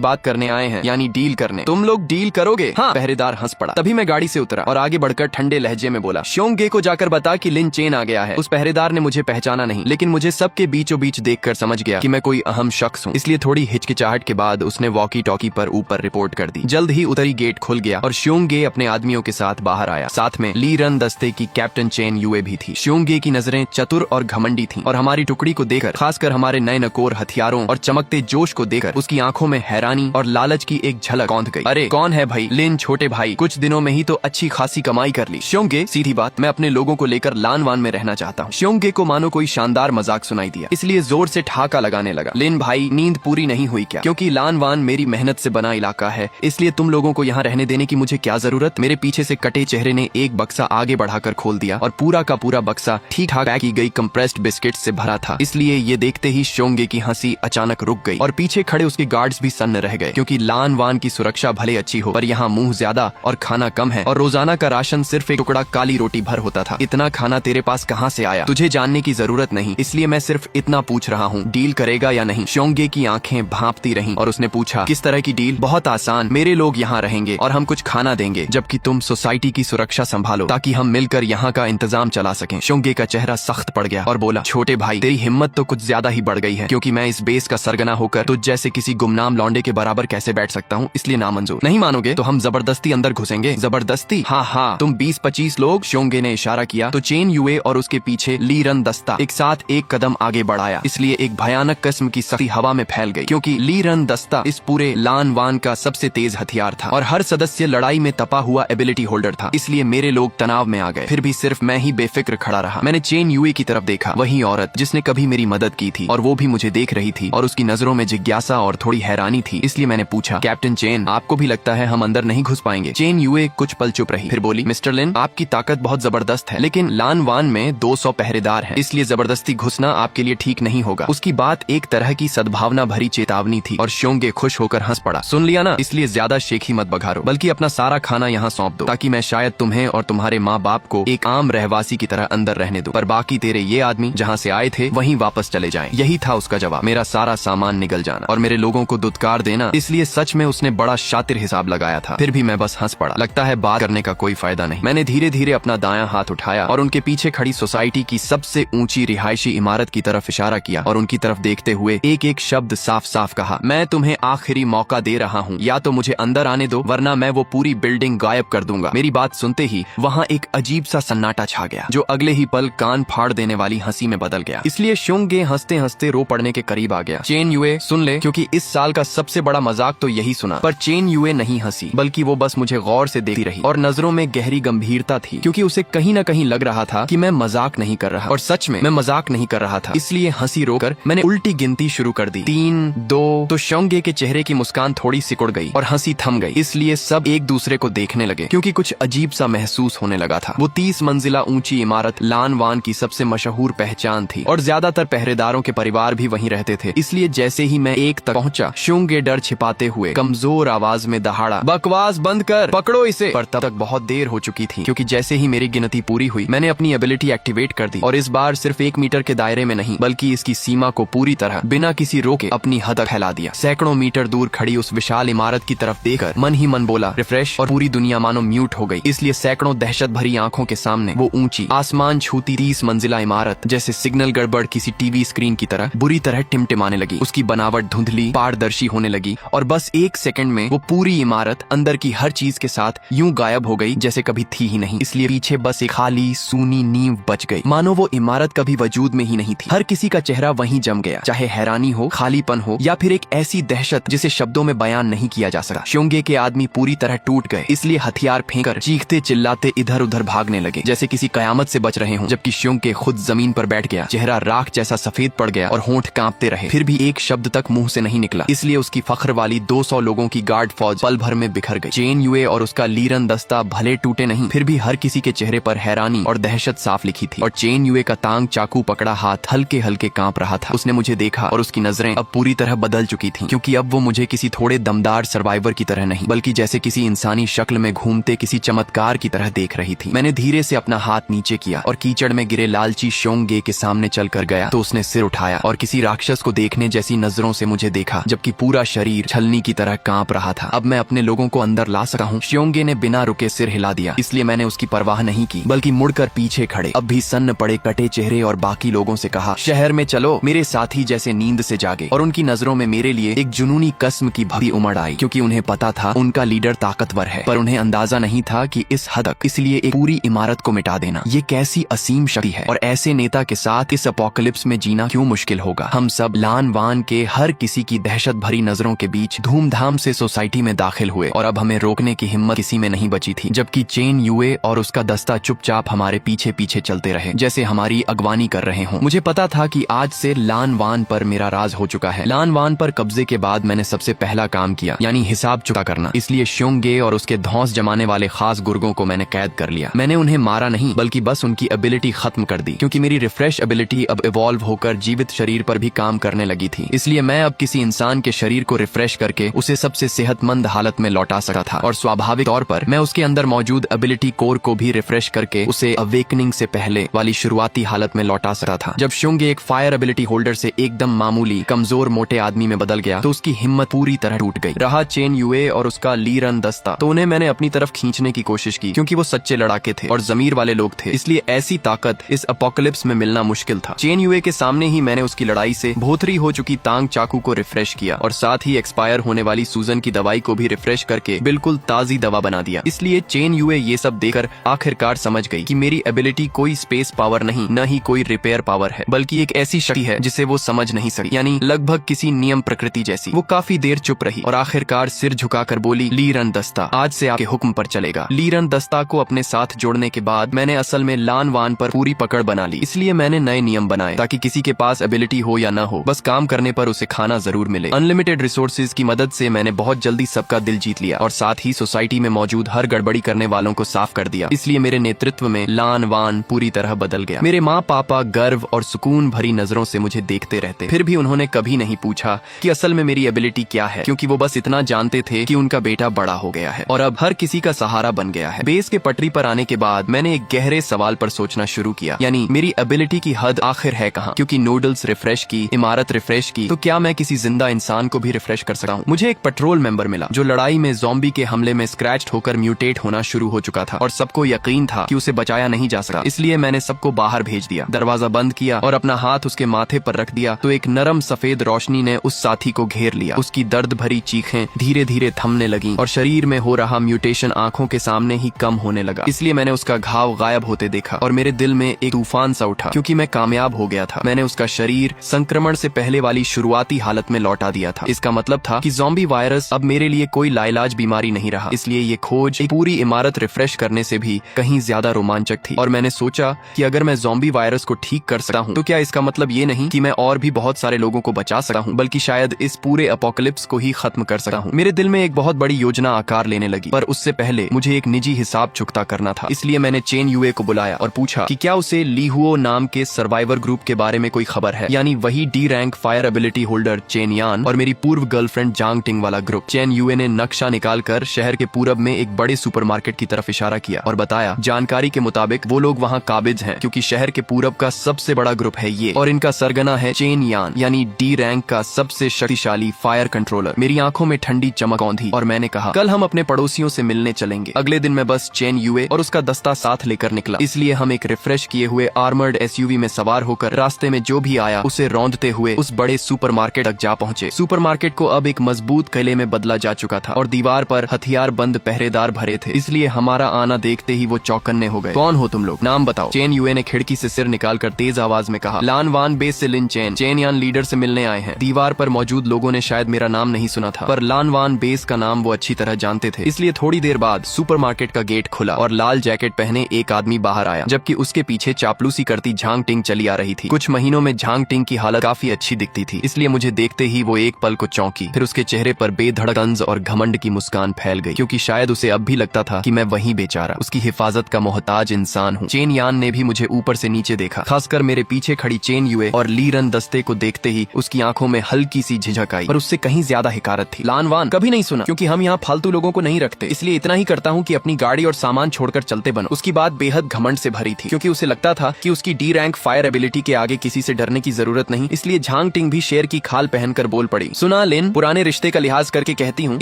बात करने आए हैं, यानी डील करने। तुम लोग डील करोगे? हाँ। पहरेदार हंस पड़ा। तभी मैं गाड़ी से उतरा और आगे बढ़कर ठंडे लहजे में बोला, श्योंगे को जाकर बता कि लिन चेन आ गया है। उस पहरेदार ने मुझे पहचाना नहीं, लेकिन मुझे सबके बीचों बीच देखकर समझ गया कि मैं कोई अहम शख्स हूँ, इसलिए थोड़ी हिचकिचाहट के बाद उसने वॉकी टॉकी पर ऊपर रिपोर्ट कर दी। जल्द ही उत्तरी गेट खुल गया और श्योंगे अपने आदमियों के साथ बाहर आया। साथ में ली रन दस्ते की कैप्टन चेन युए भी थी। श्योंगे की नजरें चतुर और घमंडी थीं और हमारी टुकड़ी को देखकर, खासकर हमारे नए नकोर हथियारों और चमकते जोश को देखकर उसकी आंखों में हैरानी और लालच की एक झलक कौंध गई। अरे कौन है भाई? लिन छोटे भाई, कुछ दिनों में ही तो अच्छी खासी कमाई कर ली। श्योंगे, सीधी बात, मैं अपने लोगों को लेकर लानवान में रहना चाहता हूँ। श्योंगे को मानो कोई शानदार मजाक सुनाई दिया, इसलिए जोर से ठहाका लगाने लगा। लिन भाई, नींद पूरी नहीं हुई क्या? क्योंकि लानवान मेरी मेहनत से बना इलाका है, इसलिए तुम लोगों को यहाँ रहने देने की मुझे क्या जरूरत? मेरे पीछे से कटे चेहरे ने एक बक्सा आगे बढ़ाकर खोल दिया और पूरा का पूरा बक्सा ठीक ठाक पैक की गई कंप्रेस्ड बिस्किट से भरा था। इसलिए ये देखते ही श्योंगे की हंसी अचानक रुक गई और पीछे खड़े उसके गार्ड्स भी सन्न रह गए, क्योंकि लानवान की सुरक्षा भले अच्छी हो पर यहाँ मुंह ज्यादा और खाना कम है और रोजाना का राशन सिर्फ एक टुकड़ा काली रोटी भर होता था। इतना खाना तेरे पास कहाँ से आया? तुझे जानने की जरूरत नहीं, इसलिए मैं सिर्फ इतना पूछ रहा हूँ, डील करेगा या नहीं? श्योंगे की आंखें भांपती रहीं और उसने पूछा, किस तरह की डील? बहुत आसान, मेरे लोग यहाँ रहेंगे और हम कुछ खाना देंगे, जबकि तुम सोसाइटी की सुरक्षा संभालो ताकि हम मिलकर यहाँ का इंतजाम चला सकें। श्योंगे का चेहरा सख्त पड़ गया और बोला, छोटे भाई, तेरी हिम्मत तो कुछ ज्यादा ही बढ़ गई है, क्योंकि मैं इस बेस का सरगना होकर तुझ जैसे किसी गुमनाम लौंडे के बराबर कैसे बैठ सकता हूँ, इसलिए नामंजूर। नहीं मानोगे तो हम जबरदस्ती अंदर घुसेंगे। जबरदस्ती? हाँ हाँ, तुम 20-25 लोग। श्योंगे ने इशारा किया तो चेन युए और उसके पीछे ली रन दस्ता एक साथ एक कदम आगे बढ़ाया, इसलिए एक भयानक किस्म की सख्ती हवा में फैल गई, क्योंकि ली रन दस्ता इस पूरे लान वान का सबसे तेज हथियार था और हर सदस्य लड़ाई में तपा हुआ एबिलिटी होल्डर था। इसलिए मेरे लोग तनाव में आ गए। फिर भी सिर्फ मैं ही बेफिक्र खड़ा रहा। मैंने चेन युए की तरफ देखा, वही औरत जिसने कभी मेरी मदद की थी, और वो भी मुझे देख रही थी और उसकी नजरों में जिज्ञासा और थोड़ी हैरानी थी। इसलिए मैंने पूछा, कैप्टन चेन, आपको भी लगता है हम अंदर नहीं घुस पाएंगे? चेन युए कुछ पल चुप रही, फिर बोली, मिस्टर लिन, आपकी ताकत बहुत जबरदस्त है, लेकिन लान वान में 200 पहरेदार हैं, इसलिए जबरदस्ती घुसना आपके लिए ठीक नहीं होगा। उसकी बात एक तरह की सद्भावना भरी चेतावनी थी और श्योंगे खुश होकर हंस पड़ा। सुन लिया ना, इसलिए ज्यादा शेखी मत बघारो, बल्कि अपना सारा खाना यहाँ सौंप दो, ताकि मैं शायद तुम्हें और तुम्हारे माँ बाप को एक आम रहवासी की तरह अंदर रहने दूं, पर बाकी तेरे ये आदमी जहाँ से आए थे वहीं वापस चले जाएं। यही था उसका जवाब, मेरा सारा सामान निगल जाना और मेरे लोगों को दुत्कार देना। इसलिए सच में उसने बड़ा शातिर हिसाब लगाया था। फिर भी मैं बस हंस पड़ा। लगता है बात करने का कोई फायदा नहीं। मैंने धीरे धीरे अपना दायां हाथ उठाया और उनके पीछे खड़ी सोसाइटी की सबसे ऊंची रिहायशी इमारत की तरफ इशारा किया और उनकी तरफ देखते हुए एक एक शब्द साफ साफ कहा, मैं तुम्हें आखिरी मौका दे रहा हूँ, या तो मुझे अंदर आने दो, वरना मैं वो पूरी बिल्डिंग गायब कर दूंगा। मेरी बात सुनते ही वहाँ एक अजीब सा सन्नाटा छा गया, जो अगले ही पल कान फाड़ देने वाली हंसी में बदल गया। इसलिए श्योंगे हंसते हंसते रो पड़ने के करीब आ गया। चेन युए, सुन ले, क्योंकि इस साल का सबसे बड़ा मजाक तो यही सुना। पर चेन युए नहीं हंसी, बल्कि वो बस मुझे गौर से देखती रही और नजरों में गहरी गंभीरता थी, क्योंकि उसे कहीं न कहीं लग रहा था कि मैं मजाक नहीं कर रहा, और सच में मैं मजाक नहीं कर रहा था। इसलिए हंसी रोकर मैंने उल्टी गिनती शुरू कर दी, 3, 2। तो श्योंगे के चेहरे की मुस्कान थोड़ी सिकुड़ गई और हंसी थम गई। इसलिए सब एक दूसरे को देखने लगे, क्योंकि कुछ अजीब सा महसूस होने लगा था। वो 30 मंजिला ऊंची इमारत लान वान की सबसे मशहूर पहचान थी और ज्यादातर पहरेदारों के परिवार भी वहीं रहते थे। इसलिए जैसे ही मैं एक तक पहुंचा, श्योंगे डर छिपाते हुए कमजोर आवाज में दहाड़ा, बकवास बंद कर, पकड़ो इसे। पर तब तक बहुत देर हो चुकी थी, क्योंकि जैसे ही मेरी गिनती पूरी हुई, मैंने अपनी एबिलिटी एक्टिवेट कर दी और इस बार सिर्फ 1 मीटर के दायरे में नहीं, बल्कि इसकी सीमा को पूरी तरह बिना किसी रोके अपनी हद तक फैला दिया। सैकड़ों मीटर दूर खड़ी उस विशाल इमारत की तरफ देखकर मन ही मन बोला, रिफ्रेश, और पूरी दुनिया मानो म्यूट हो गई। इसलिए सैकड़ों दहशत भरी आंखों के सामने वो ऊंची आसमान छूती 30 मंजिला इमारत जैसे सिग्नल गड़बड़ किसी टीवी स्क्रीन की तरह बुरी तरह टिमटिमाने लगी। उसकी बनावट धुंधली, पारदर्शी होने लगी और बस 1 सेकंड में वो पूरी इमारत अंदर की हर चीज के साथ यूं गायब हो गई जैसे कभी थी ही नहीं। इसलिए पीछे बस एक खाली सूनी नींव बच गई, मानो वो इमारत कभी वजूद में ही नहीं थी। हर किसी का चेहरा वहीं जम गया, चाहे हैरानी हो, खालीपन हो, या फिर एक ऐसी दहशत जिसे शब्दों में बयान नहीं किया जा सका। श्योंगे के आदमी पूरी तरह टूट गए, इसलिए हथियार फेंककर चीखते चिल्लाते इधर उधर भागने लगे जैसे किसी कयामत से बच रहे हों। जबकि श्योंगे खुद जमीन पर बैठ गया, चेहरा राख जैसा सफेद पड़ गया और होंठ कांपते रहे। फिर भी एक शब्द तक मुंह से नहीं निकला। इसलिए उसकी फख्र वाली 200 लोगों की गार्ड विराट फौज पल भर में बिखर गई। चेन युए और उसका लीरन दस्ता भले टूटे नहीं, फिर भी हर किसी के चेहरे पर हैरानी और दहशत साफ लिखी थी। और चेन युए का तांग चाकू पकड़ा हाथ हल्के हल्के कांप रहा था। उसने मुझे देखा और उसकी नजरें अब पूरी तरह बदल चुकी थीं, क्योंकि अब वो मुझे किसी थोड़े दमदार सर्वाइवर की तरह नहीं, बल्कि जैसे किसी इंसानी शक्ल में घूमते किसी चमत्कार की तरह देख रही थी। मैंने धीरे से अपना हाथ नीचे किया और कीचड़ में गिरे लालची श्योंगे के सामने चलकर गया तो उसने सिर उठाया और किसी राक्षस को देखने जैसी नजरों से मुझे देखा, जबकि पूरा शरीर छलनी की तरह कांप रहा था। अब मैं अपने लोगों को अंदर ला सका हूँ। श्योंगे ने बिना रुके सिर हिला दिया, इसलिए मैंने उसकी परवाह नहीं की, बल्कि मुड़कर पीछे खड़े अब भी सन्न पड़े कटे चेहरे और बाकी लोगों से कहा, शहर में चलो। मेरे साथी जैसे नींद से जागे और उनकी नजरों में मेरे लिए एक जुनूनी कस्म की भरी उमड़ आई, क्योंकि उन्हें पता था उनका लीडर ताकतवर है, पर उन्हें अंदाजा नहीं था कि इस हद तक, इसलिए एक पूरी इमारत को मिटा देना ये कैसी असीम शक्ति है। और ऐसे नेता के साथ इस अपोकलिप्स में जीना क्यों मुश्किल होगा। हम सब लान वान के हर किसी की दहशत भरी नजरों के बीच धूमधाम से सोसाइटी में दाखिल हुए और अब हमें रोकने की हिम्मत किसी में नहीं बची थी, जबकि चेन युए और उसका दस्ता चुपचाप हमारे पीछे पीछे चलते रहे जैसे हमारी अगवानी कर रहे हों। मुझे पता था कि आज से लान वान पर मेरा राज हो चुका है। लान वान पर कब्जे के बाद मैंने सबसे पहला काम किया, यानी हिसाब चुका करना। इसलिए श्योंगे और उसके धौंस जमाने वाले खास गुर्गों को मैंने कैद कर लिया। मैंने उन्हें मारा नहीं, बल्कि बस उनकी एबिलिटी खत्म कर दी, क्योंकि मेरी रिफ्रेश एबिलिटी अब इवॉल्व होकर जीवित शरीर पर भी काम करने लगी थी। इसलिए मैं अब किसी इंसान के शरीर को रिफ्रेश करके उसे सबसे सेहतमंद हालत में लौटा सका था, और स्वाभाविक तौर पर मैं उसके अंदर मौजूद एबिलिटी कोर को भी रिफ्रेश करके उसे अवेकनिंग से पहले वाली शुरुआती हालत में लौटा सका था। जब श्योंगे एक फायर एबिलिटी होल्डर से एकदम मामूली कमजोर मोटे आदमी में बदल गया तो उसकी हिम्मत पूरी तरह टूट गई। रहा चेन युए और उसका लीरन दस्ता, तो उन्हें मैंने अपनी तरफ खींचने की कोशिश की, क्योंकि वो सच्चे लड़ाके थे और जमीर वाले लोग थे, इसलिए ऐसी ताकत इस अपोकलिप्स में मिलना मुश्किल था। चेन युए के सामने ही मैंने उसकी लड़ाई से भोथरी हो चुकी तांग चाकू को रिफ्रेश किया और साथ ही एक्सपायर होने वाली सूजन की दवाई को भी रिफ्रेश करके बिल्कुल ताजी दवा बना दिया। इसलिए चेन युए ये सब देखकर आखिरकार समझ गई कि मेरी एबिलिटी कोई स्पेस पावर नहीं, न ही कोई रिपेयर पावर है, बल्कि एक ऐसी शक्ति है जिसे वो समझ नहीं सकी, यानी लगभग किसी नियम प्रकृति जैसी। वो काफी देर चुप रही और आखिरकार सिर झुकाकर बोली, लीरन दस्ता आज से आपके हुक्म पर चलेगा। लीरन दस्ता को अपने साथ जोड़ने के बाद मैंने असल में लान वान पर पूरी पकड़ बना ली। इसलिए मैंने नए नियम बनाए ताकि किसी के पास एबिलिटी हो या ना हो, बस काम करने पर उसे खाना जरूर मिले। अनलिमिटेड रिसोर्सेज की मदद से मैंने बहुत जल्दी सबका दिल जीत लिया और साथ ही सोसाइटी में मौजूद हर गड़बड़ी करने वालों को साफ कर दिया। इसलिए मेरे नेतृत्व में लान वान पूरी तरह बदल गया। मेरे माँ पापा गर्व और सुकून भरी नजरों से मुझे देखते रहते, फिर भी उन्होंने कभी नहीं पूछा कि असल में मेरी एबिलिटी क्या है, क्योंकि वो बस इतना जानते थे कि उनका बेटा बड़ा हो गया है और अब हर किसी का सहारा बन गया है। बेस के पटरी पर आने के बाद मैंने एक गहरे सवाल पर सोचना शुरू किया, यानी मेरी एबिलिटी की हद आखिर है कहाँ? क्योंकि नूडल्स रिफ्रेश की, इमारत रिफ्रेश की, तो क्या मैं किसी जिंदा इंसान को भी रिफ्रेश कर सकता हूँ? मुझे एक पेट्रोल मेंबर मिला जो लड़ाई में ज़ॉम्बी के हमले में स्क्रैच्ड होकर म्यूटेट होना शुरू हो चुका था और सबको यकीन था कि उसे बचाया नहीं जा सकता। इसलिए मैंने सबको बाहर भेज दिया, दरवाजा बंद किया और अपना हाथ उसके माथे पर रख दिया तो एक नरम सफेद रोशनी ने उस साथी को घेर लिया। उसकी दर्द भरी चीखें धीरे धीरे थमने लगीं और शरीर में हो रहा म्यूटेशन आंखों के सामने ही कम होने लगा। इसलिए मैंने उसका घाव गायब होते देखा और मेरे दिल में एक तूफान सा उठा, क्योंकि मैं कामयाब हो गया था। मैंने उसका शरीर संक्रमण से पहले वाली शुरुआती हालत में लौटा दिया था। इसका मतलब था कि ज़ॉम्बी वायरस अब मेरे लिए कोई लाइलाज बीमारी नहीं रहा। इसलिए ये खोज एक पूरी इमारत रिफ्रेश करने से भी कहीं ज्यादा रोमांचक थी और मैंने सोचा कि अगर मैं ज़ॉम्बी वायरस को ठीक कर सकता हूँ तो क्या इसका मतलब ये नहीं कि मैं और भी बहुत सारे लोगों को बचा सकता हूँ, बल्कि शायद इस पूरे अपोकलिप्स को ही खत्म कर सकता हूँ। मेरे दिल में एक बहुत बड़ी योजना आकार लेने लगी, पर उससे पहले मुझे एक निजी हिसाब चुकता करना था। इसलिए मैंने चेन युए को बुलाया और पूछा कि क्या उसे लीहुओ नाम के सर्वाइवर ग्रुप के बारे में कोई खबर है, यानी वही D rank fire ability holder chain यान और मेरी पूर्व गर्लफ्रेंड जांग टिंग वाला ग्रुप। चेन युए ने नक्शा निकालकर शहर के पूरब में एक बड़े सुपरमार्केट की तरफ इशारा किया और बताया, जानकारी के मुताबिक वो लोग वहाँ काबिज हैं, क्योंकि शहर के पूरब का सबसे बड़ा ग्रुप है ये और इनका सरगना है चेन यान, यानी डी रैंक का सबसे शक्तिशाली फायर कंट्रोलर। मेरी आंखों में ठंडी चमक औंधी और मैंने कहा, कल हम अपने पड़ोसियों से मिलने चलेंगे। अगले दिन मैं बस चेन युए और उसका दस्ता साथ लेकर निकला। इसलिए हम एक रिफ्रेश किए हुए आर्मर्ड एसयूवी में सवार होकर रास्ते में जो भी आया उसे रौंदते हुए उस बड़े सुपरमार्केट तक जा पहुंचे। सुपरमार्केट को अब एक मजबूत किले में बदला जा चुका था और दीवार पर हथियार बंद पहरेदार भरे थे, इसलिए हमारा आना देखते ही वो चौकन्ने हो गए। कौन हो तुम लोग? नाम बताओ। चेन युए ने खिड़की से सिर निकालकर तेज आवाज में कहा, लान वान बेस से लिन चेन, चेन यान लीडर से मिलने आए हैं। दीवार पर मौजूद लोगों ने शायद मेरा नाम नहीं सुना था, पर लान वान बेस का नाम वो अच्छी तरह जानते थे। इसलिए थोड़ी देर बाद सुपरमार्केट का गेट खुला और लाल जैकेट पहने एक आदमी बाहर आया, जबकि उसके पीछे चापलूसी करती झांग टिंग चली आ रही थी। कुछ महीनों में झांग टिंग की हालत काफी अच्छी दिखती थी, इसलिए मुझे देखते ही वो एक पल को चौंकी, फिर उसके चेहरे पर बेधड़क तंज और घमंड की मुस्कान फैल गई, क्योंकि शायद उसे अब भी लगता था कि मैं वही बेचारा उसकी हिफाजत का मोहताज इंसान हूँ। चेन यान ने भी मुझे ऊपर से नीचे देखा, खासकर मेरे पीछे खड़ी चेन युए और ली रन दस्ते को देखते ही उसकी आंखों में हल्की सी झिझक आई, पर उससे कहीं ज्यादा हिकारत थी। लान वान कभी नहीं सुना, क्योंकि हम यहाँ फालतू लोगों को नहीं रखते, इसलिए इतना ही करता हूँ कि अपनी गाड़ी और सामान छोड़कर चलते बनो। उसकी बात बेहद घमंड से भरी थी, क्योंकि उसे लगता था कि उसकी डी रैंक फायर एबिलिटी के आगे किसी से डरने की जरूरत नहीं। इसलिए झांग टिंग भी शेर की खाल पहनकर बोल पड़ी, सुना लिन, पुराने रिश्ते का लिहाज करके कहती हूँ,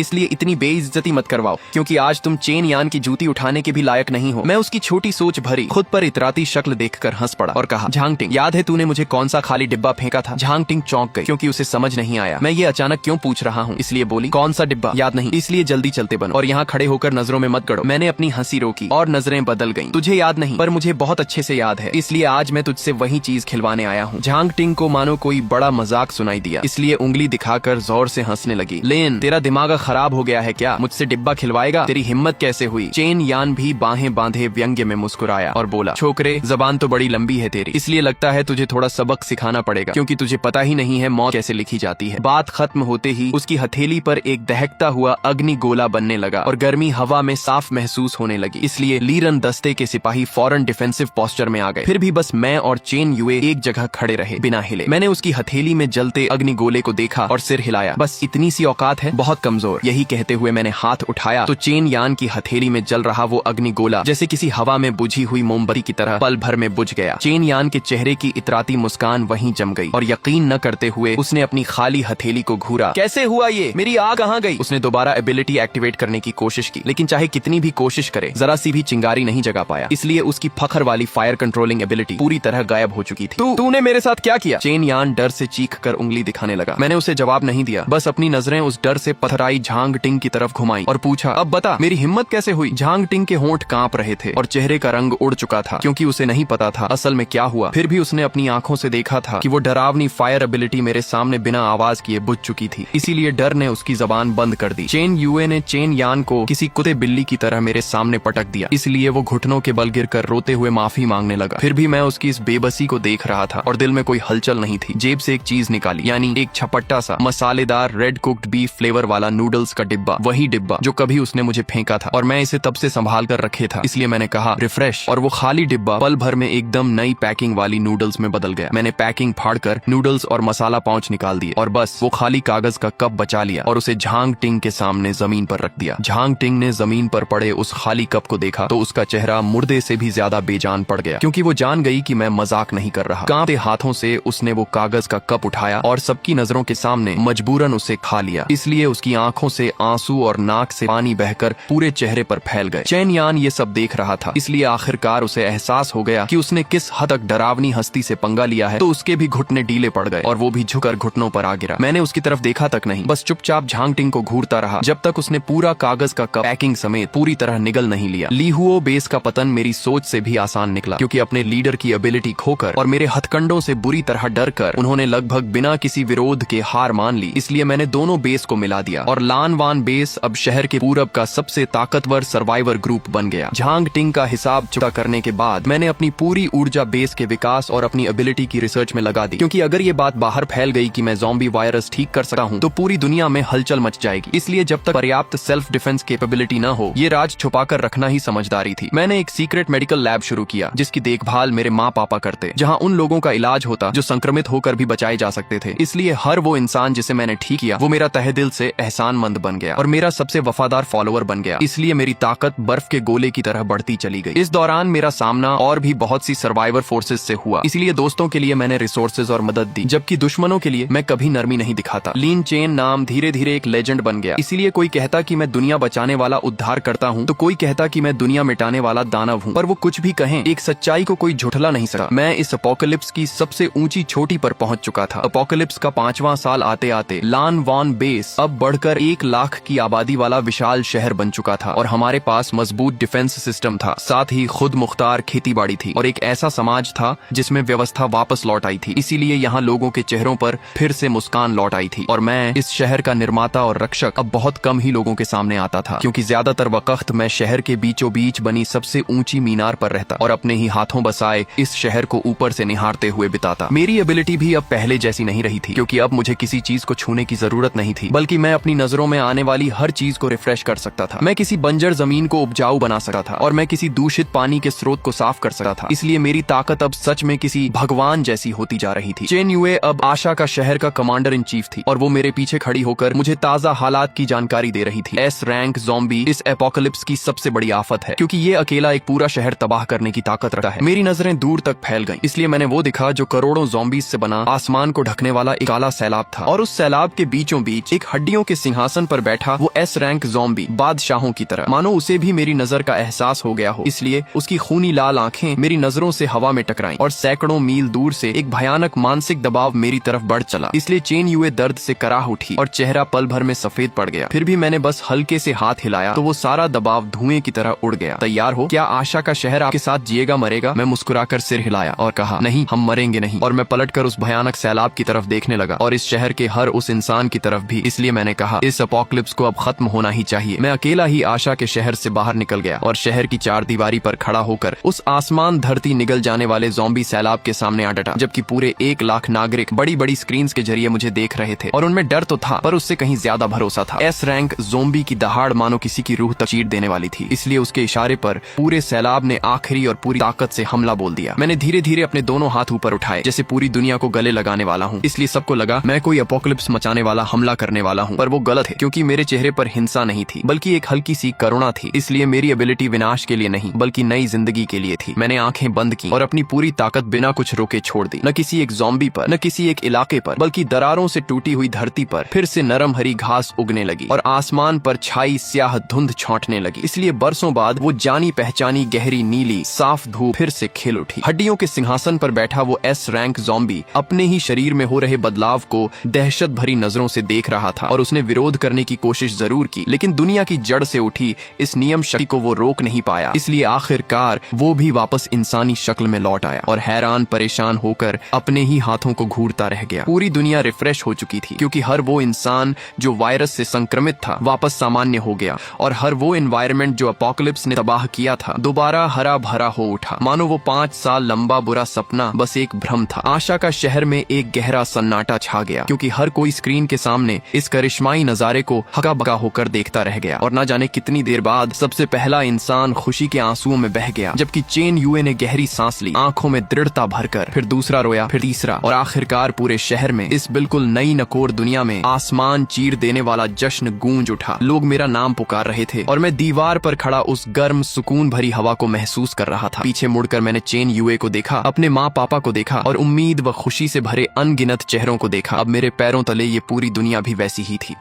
इसलिए इतनी बेइज्जती मत करवाओ, क्योंकि आज तुम चेन यान की जूती उठाने के भी लायक नहीं हो। मैं उसकी छोटी सोच भरी खुद पर इतराती शक्ल देखकर हंस पड़ा और कहा, झांग टिंग, याद है तूने मुझे कौन सा खाली डिब्बा फेंका था? झांग टिंग चौंक गई, क्योंकि उसे समझ नहीं आया मैं ये अचानक क्यों पूछ रहा हूँ, इसलिए बोली, कौन सा डिब्बा? याद नहीं, इसलिए जल्दी चलते बनो और यहाँ खड़े होकर नजरों में मत गड़ो। मैंने अपनी हंसी रोकी और नजरें बदल गईं। तुझे याद नहीं, पर मुझे बहुत अच्छे से याद है, इसलिए आज मैं तुझसे वही चीज खिलवाने आया हूँ। झांग टिंग को मानो कोई बड़ा मजाक सुनाई दिया, इसलिए उंगली दिखाकर जोर से हंसने लगी। लेन, तेरा दिमाग खराब हो गया है क्या? मुझसे डिब्बा खिलवाएगा? तेरी हिम्मत कैसे हुई? चेन यान भी बाहें बांधे व्यंग्य में मुस्कुराया और बोला, छोकरे, जबान तो बड़ी लंबी है तेरी, इसलिए लगता है तुझे थोड़ा सबक सिखाना पड़ेगा, क्योंकि तुझे पता ही नहीं है मौत कैसे लिखी जाती है। बात खत्म होते ही उसकी हथेली पर एक दहकता हुआ अग्नि गोला बनने लगा और गर्मी हवा में साफ महसूस होने लगी, इसलिए लीरन दस्ते के सिपाही फौरन डिफेंसिव पोस्चर में आ गए। फिर भी बस मैं और चेन युए एक जगह खड़े रहे बिना हिले। मैंने उसकी हथेली में जलते अग्नि गोले को देखा और सिर हिलाया, बस इतनी सी औकात है, बहुत कमजोर। यही कहते हुए मैंने हाथ उठाया तो चेन यान की हथेली में जल रहा वो अग्नि गोला जैसे किसी हवा में बुझी हुई मोमबत्ती की तरह पल भर में बुझ गया। चेन यान के चेहरे की इतराती मुस्कान वहीं जम गई और यकीन न करते हुए उसने अपनी खाली हथेली को घूरा। कैसे हुआ ये? मेरी आग कहाँ गई? उसने दोबारा एबिलिटी एक्टिवेट करने की कोशिश की, लेकिन चाहे कितनी भी कोशिश करे जरा सी भी चिंगारी नहीं जगा पाया, इसलिए उसकी फखर वाली फायर कंट्रोलिंग एबिलिटी पूरी तरह गायब हो चुकी थी। तूने मेरे साथ क्या किया? चेन यान डर से चीख कर उंगली दिखाने लगा। मैंने उसे जवाब नहीं दिया, बस अपनी नजरें उस डर से पथराई झांग टिंग की तरफ घुमाई और पूछा, अब बता मेरी हिम्मत कैसे हुई? झांग टिंग के होंठ कांप रहे थे और चेहरे का रंग उड़ चुका था, क्योंकि उसे नहीं पता था असल में क्या हुआ। फिर भी उसने अपनी आंखों से देखा था कि वो डरावनी फायर एबिलिटी मेरे सामने बिना आवाज किए बुझ चुकी थी, इसीलिए डर ने उसकी जबान बंद कर दी। चेन युए ने चेन यान को किसी कुत्ते बिल्ली की तरह मेरे सामने पटक दिया, इसलिए वो घुटनों के बल गिरकर रोते हुए माफी मांगने लगा। फिर भी मैं उसकी इस बेबसी को देख रहा था और दिल में कोई हलचल नहीं थी। जेब से एक चीज निकाली, यानी एक छपट्टा सा मसालेदार रेड कुक्ड बीफ फ्लेवर वाला नूडल्स का डिब्बा, वही डिब्बा जो कभी उसने मुझे फेंका था और मैं इसे तब से संभाल कर रखे था, इसलिए मैंने कहा, रिफ्रेश। और वो खाली डिब्बा पल भर में एकदम नई पैकिंग वाली नूडल्स में बदल गया। मैंने पैकिंग फाड़कर नूडल्स और मसाला पाउच निकाल दिए और बस वो खाली कागज का कप बचा लिया और उसे झांग टिंग के सामने जमीन पर रख दिया। झांग टिंग ने जमीन पर पड़े उस खाली कप को देखा तो उसका चेहरा मुर्दे से भी ज्यादा बेजान पड़ गया, क्योंकि वो जान गई कि मैं मजाक नहीं कर रहा। कांपते हाथों से उसने वो कागज का कप उठाया और सबकी नजरों के सामने मजबूरन उसे खा लिया, इसलिए उसकी आंखों से आंसू और नाक से पानी बहकर पूरे चेहरे पर फैल गए। चेन यान ये सब देख रहा था, इसलिए आखिरकार उसे एहसास हो गया कि उसने किस हद तक डरावनी हस्ती से पंगा लिया है, तो उसके भी घुटने ढीले पड़ गए और वो भी झुककर घुटनों पर आ गिरा। मैंने उसकी तरफ देखा तक नहीं, बस चुपचाप झांग टिंग को घूरता रहा जब तक उसने पूरा कागज का कप पैकिंग समेत पूरी तरह निगल नहीं लिया। लीहुओ बेस का पतन मेरी सोच से भी आसान निकला, क्योंकि अपने लीडर की एबिलिटी खोकर और मेरे हथकंडों से बुरी तरह डर कर उन्होंने लगभग बिना किसी विरोध के हार मान ली, इसलिए मैंने दोनों बेस को मिला दिया और लान वान बेस अब शहर के पूरब का सबसे ताकतवर सर्वाइवर ग्रुप बन गया। झांग टिंग का हिसाब चुका करने के बाद मैंने अपनी पूरी ऊर्जा बेस के विकास और अपनी एबिलिटी की रिसर्च में लगा दी, क्योंकि अगर ये बात बाहर फैल गई कि मैं ज़ॉम्बी वायरस ठीक कर सकता हूँ तो पूरी दुनिया में हलचल मच जाएगी, इसलिए जब तक पर्याप्त सेल्फ डिफेंस कैपेबिलिटी न हो ये राज छुपाकर रखना ही समझदारी थी। मैंने एक सीक्रेट मेडिकल लैब शुरू किया जिसकी देखभाल मेरे माँ पापा करते, जहाँ उन लोगों का इलाज होता जो संक्रमित होकर भी बचाए जा सकते थे, इसलिए हर वो इंसान जिसे मैंने ठीक किया वो मेरा तहे दिल से एहसानमंद बन गया और मेरा सबसे वफादार फॉलोअर बन गया, इसलिए मेरी ताकत बर्फ के गोले की तरह बढ़ती चली गई। इस दौरान मेरा सामना और भी बहुत सी सर्वाइवर फोर्सेस से हुआ, इसलिए दोस्तों के लिए मैंने रिसोर्सेज और मदद दी, जबकि दुश्मनों के लिए मैं कभी नरमी नहीं दिखाता। लीन चेन नाम धीरे धीरे एक लेजेंड बन गया, इसीलिए कोई कहता कि मैं दुनिया बचाने वाला उद्धार करता हूँ तो कोई कहता कि मैं दुनिया मिटाने वाला दानव हूँ, पर वो कुछ भी कहें एक सच्चाई को कोई झुठला नहीं सकता। मैं इस अपोकलिप्स की सबसे ऊंची चोटी पर पहुंच चुका था। अपोकलिप्स का 5वां साल आते आते लान वान बेस अब बढ़कर 1 लाख की आबादी वाला विशाल शहर बन चुका था और हमारे पास मजबूत डिफेंस सिस्टम था, साथ ही खुद मुख्तार खेती बाड़ी थी और एक ऐसा समाज था जिसमें व्यवस्था वापस लौट आई थी, इसीलिए यहाँ लोगों के चेहरों पर फिर से मुस्कान लौट आई थी। और मैं इस शहर का निर्माता और रक्षक अब बहुत कम ही लोगों के सामने आता था, क्योंकि ज्यादातर वक्त मैं शहर के बीचों बीच बनी सबसे ऊंची मीनार पर रहता और अपने ही हाथों बसाए इस शहर को ऊपर से निहारते हुए बिताता। मेरी एबिलिटी भी अब पहले जैसी नहीं रही थी, क्योंकि अब मुझे किसी चीज को छूने की जरूरत नहीं थी, बल्कि मैं अपने अपनी नजरों में आने वाली हर चीज को रिफ्रेश कर सकता था। मैं किसी बंजर जमीन को उपजाऊ बना सकता था और मैं किसी दूषित पानी के स्रोत को साफ कर सकता था। इसलिए मेरी ताकत अब सच में किसी भगवान जैसी होती जा रही थी। चेन युए अब आशा का शहर का कमांडर इन चीफ थी और वो मेरे पीछे खड़ी होकर मुझे ताजा हालात की जानकारी दे रही थी। एस रैंक ज़ॉम्बी इस एपोकलिप्स की सबसे बड़ी आफत है, क्योंकि ये अकेला एक पूरा शहर तबाह करने की ताकत रखता है। मेरी नजरें दूर तक फैल गईं, इसलिए मैंने वो दिखा जो करोड़ों ज़ॉम्बीज से बना आसमान को ढकने वाला एक काला सैलाब था, और उस सैलाब के बीचों बीच एक हड्डियों के सिंहासन पर बैठा वो एस रैंक ज़ॉम्बी बादशाहों की तरह, मानो उसे भी मेरी नजर का एहसास हो गया हो। इसलिए उसकी खूनी लाल आंखें मेरी नजरों से हवा में टकराईं और सैकड़ों मील दूर से एक भयानक मानसिक दबाव मेरी तरफ बढ़ चला। इसलिए चेन युए दर्द से कराह उठी और चेहरा पल भर में सफेद पड़ गया। फिर भी मैंने बस हल्के से हाथ हिलाया तो वो सारा दबाव धुएं की तरह उड़ गया। तैयार हो? क्या आशा का शहर आपके साथ जिएगा मरेगा? मैं मुस्कुराकर सिर हिलाया और कहा, नहीं, हम मरेंगे नहीं। और मैं पलटकर उस भयानक सैलाब की तरफ देखने लगा और इस शहर के हर उस इंसान की तरफ भी। इसलिए मैंने कहा, इस एपोकलिप्स को अब खत्म होना ही चाहिए। मैं अकेला ही आशा के शहर से बाहर निकल गया और शहर की चार दीवारी पर खड़ा होकर उस आसमान धरती निगल जाने वाले ज़ॉम्बी सैलाब के सामने आ डटा, जबकि पूरे 1 लाख नागरिक बड़ी बड़ी स्क्रीन के जरिए मुझे देख रहे थे और उनमें डर तो था पर उससे कहीं ज्यादा भरोसा था। एस रैंक ज़ॉम्बी की दहाड़ मानो किसी की रूह तक चीर देने वाली थी। इसलिए उसके इशारे पर पूरे सैलाब ने आखिरी और पूरी ताकत से हमला बोल दिया। मैंने धीरे धीरे अपने दोनों हाथ ऊपर उठाए जैसे पूरी दुनिया को गले लगाने वाला हूँ। इसलिए सबको लगा मैं कोई एपोकलिप्स मचाने वाला हमला करने वाला हूँ, पर वो गलत है, क्योंकि मेरे चेहरे पर हिंसा नहीं थी बल्कि एक हल्की सी करुणा थी। इसलिए मेरी एबिलिटी विनाश के लिए नहीं बल्कि नई जिंदगी के लिए थी। मैंने आंखें बंद की और अपनी पूरी ताकत बिना कुछ रोके छोड़ दी, न किसी एक ज़ॉम्बी पर, न किसी एक इलाके पर, बल्कि दरारों से टूटी हुई धरती पर फिर से नरम हरी घास उगने लगी और आसमान पर छाई स्याह धुंध छौंटने लगी। इसलिए बरसों बाद वो जानी पहचानी गहरी नीली साफ धूप फिर से खिल उठी। हड्डियों के सिंहासन पर बैठा वो एस रैंक ज़ॉम्बी अपने ही शरीर में हो रहे बदलाव को दहशत भरी नजरों से देख रहा था और उसने विरोध करने की कोशिश जरूर की, लेकिन दुनिया की जड़ से उठी इस नियम शक्ति को वो रोक नहीं पाया। इसलिए आखिरकार वो भी वापस इंसानी शक्ल में लौट आया और हैरान परेशान होकर अपने ही हाथों को घूरता रह गया। पूरी दुनिया रिफ्रेश हो चुकी थी, क्योंकि हर वो इंसान जो वायरस से संक्रमित था वापस सामान्य हो गया और हर वो एनवायरनमेंट जो एपोकलिप्स ने तबाह किया था दोबारा हरा भरा हो उठा, मानो वो 5 साल लंबा बुरा सपना बस एक भ्रम था। आशा का शहर में एक गहरा सन्नाटा छा गया, क्योंकि हर कोई स्क्रीन के सामने इस करिश्माई नजारे को हका बका होकर देखता रह गया। और न जाने कितनी देर बाद सबसे पहला इंसान खुशी के आंसुओं में बह गया, जबकि चेन युए ने गहरी सांस ली, आंखों में दृढ़ता भरकर। फिर दूसरा रोया, फिर तीसरा, और आखिरकार पूरे शहर में इस बिल्कुल नई नकोर दुनिया में आसमान चीर देने वाला जश्न गूंज उठा। लोग मेरा नाम पुकार रहे थे और मैं दीवार पर खड़ा उस गर्म सुकून भरी हवा को महसूस कर रहा था। पीछे मुड़कर मैंने चेन युए को देखा, अपने माँ पापा को देखा और उम्मीद व खुशी से भरे अनगिनत चेहरों को देखा। अब मेरे पैरों तले ये पूरी दुनिया भी वैसी ही थी।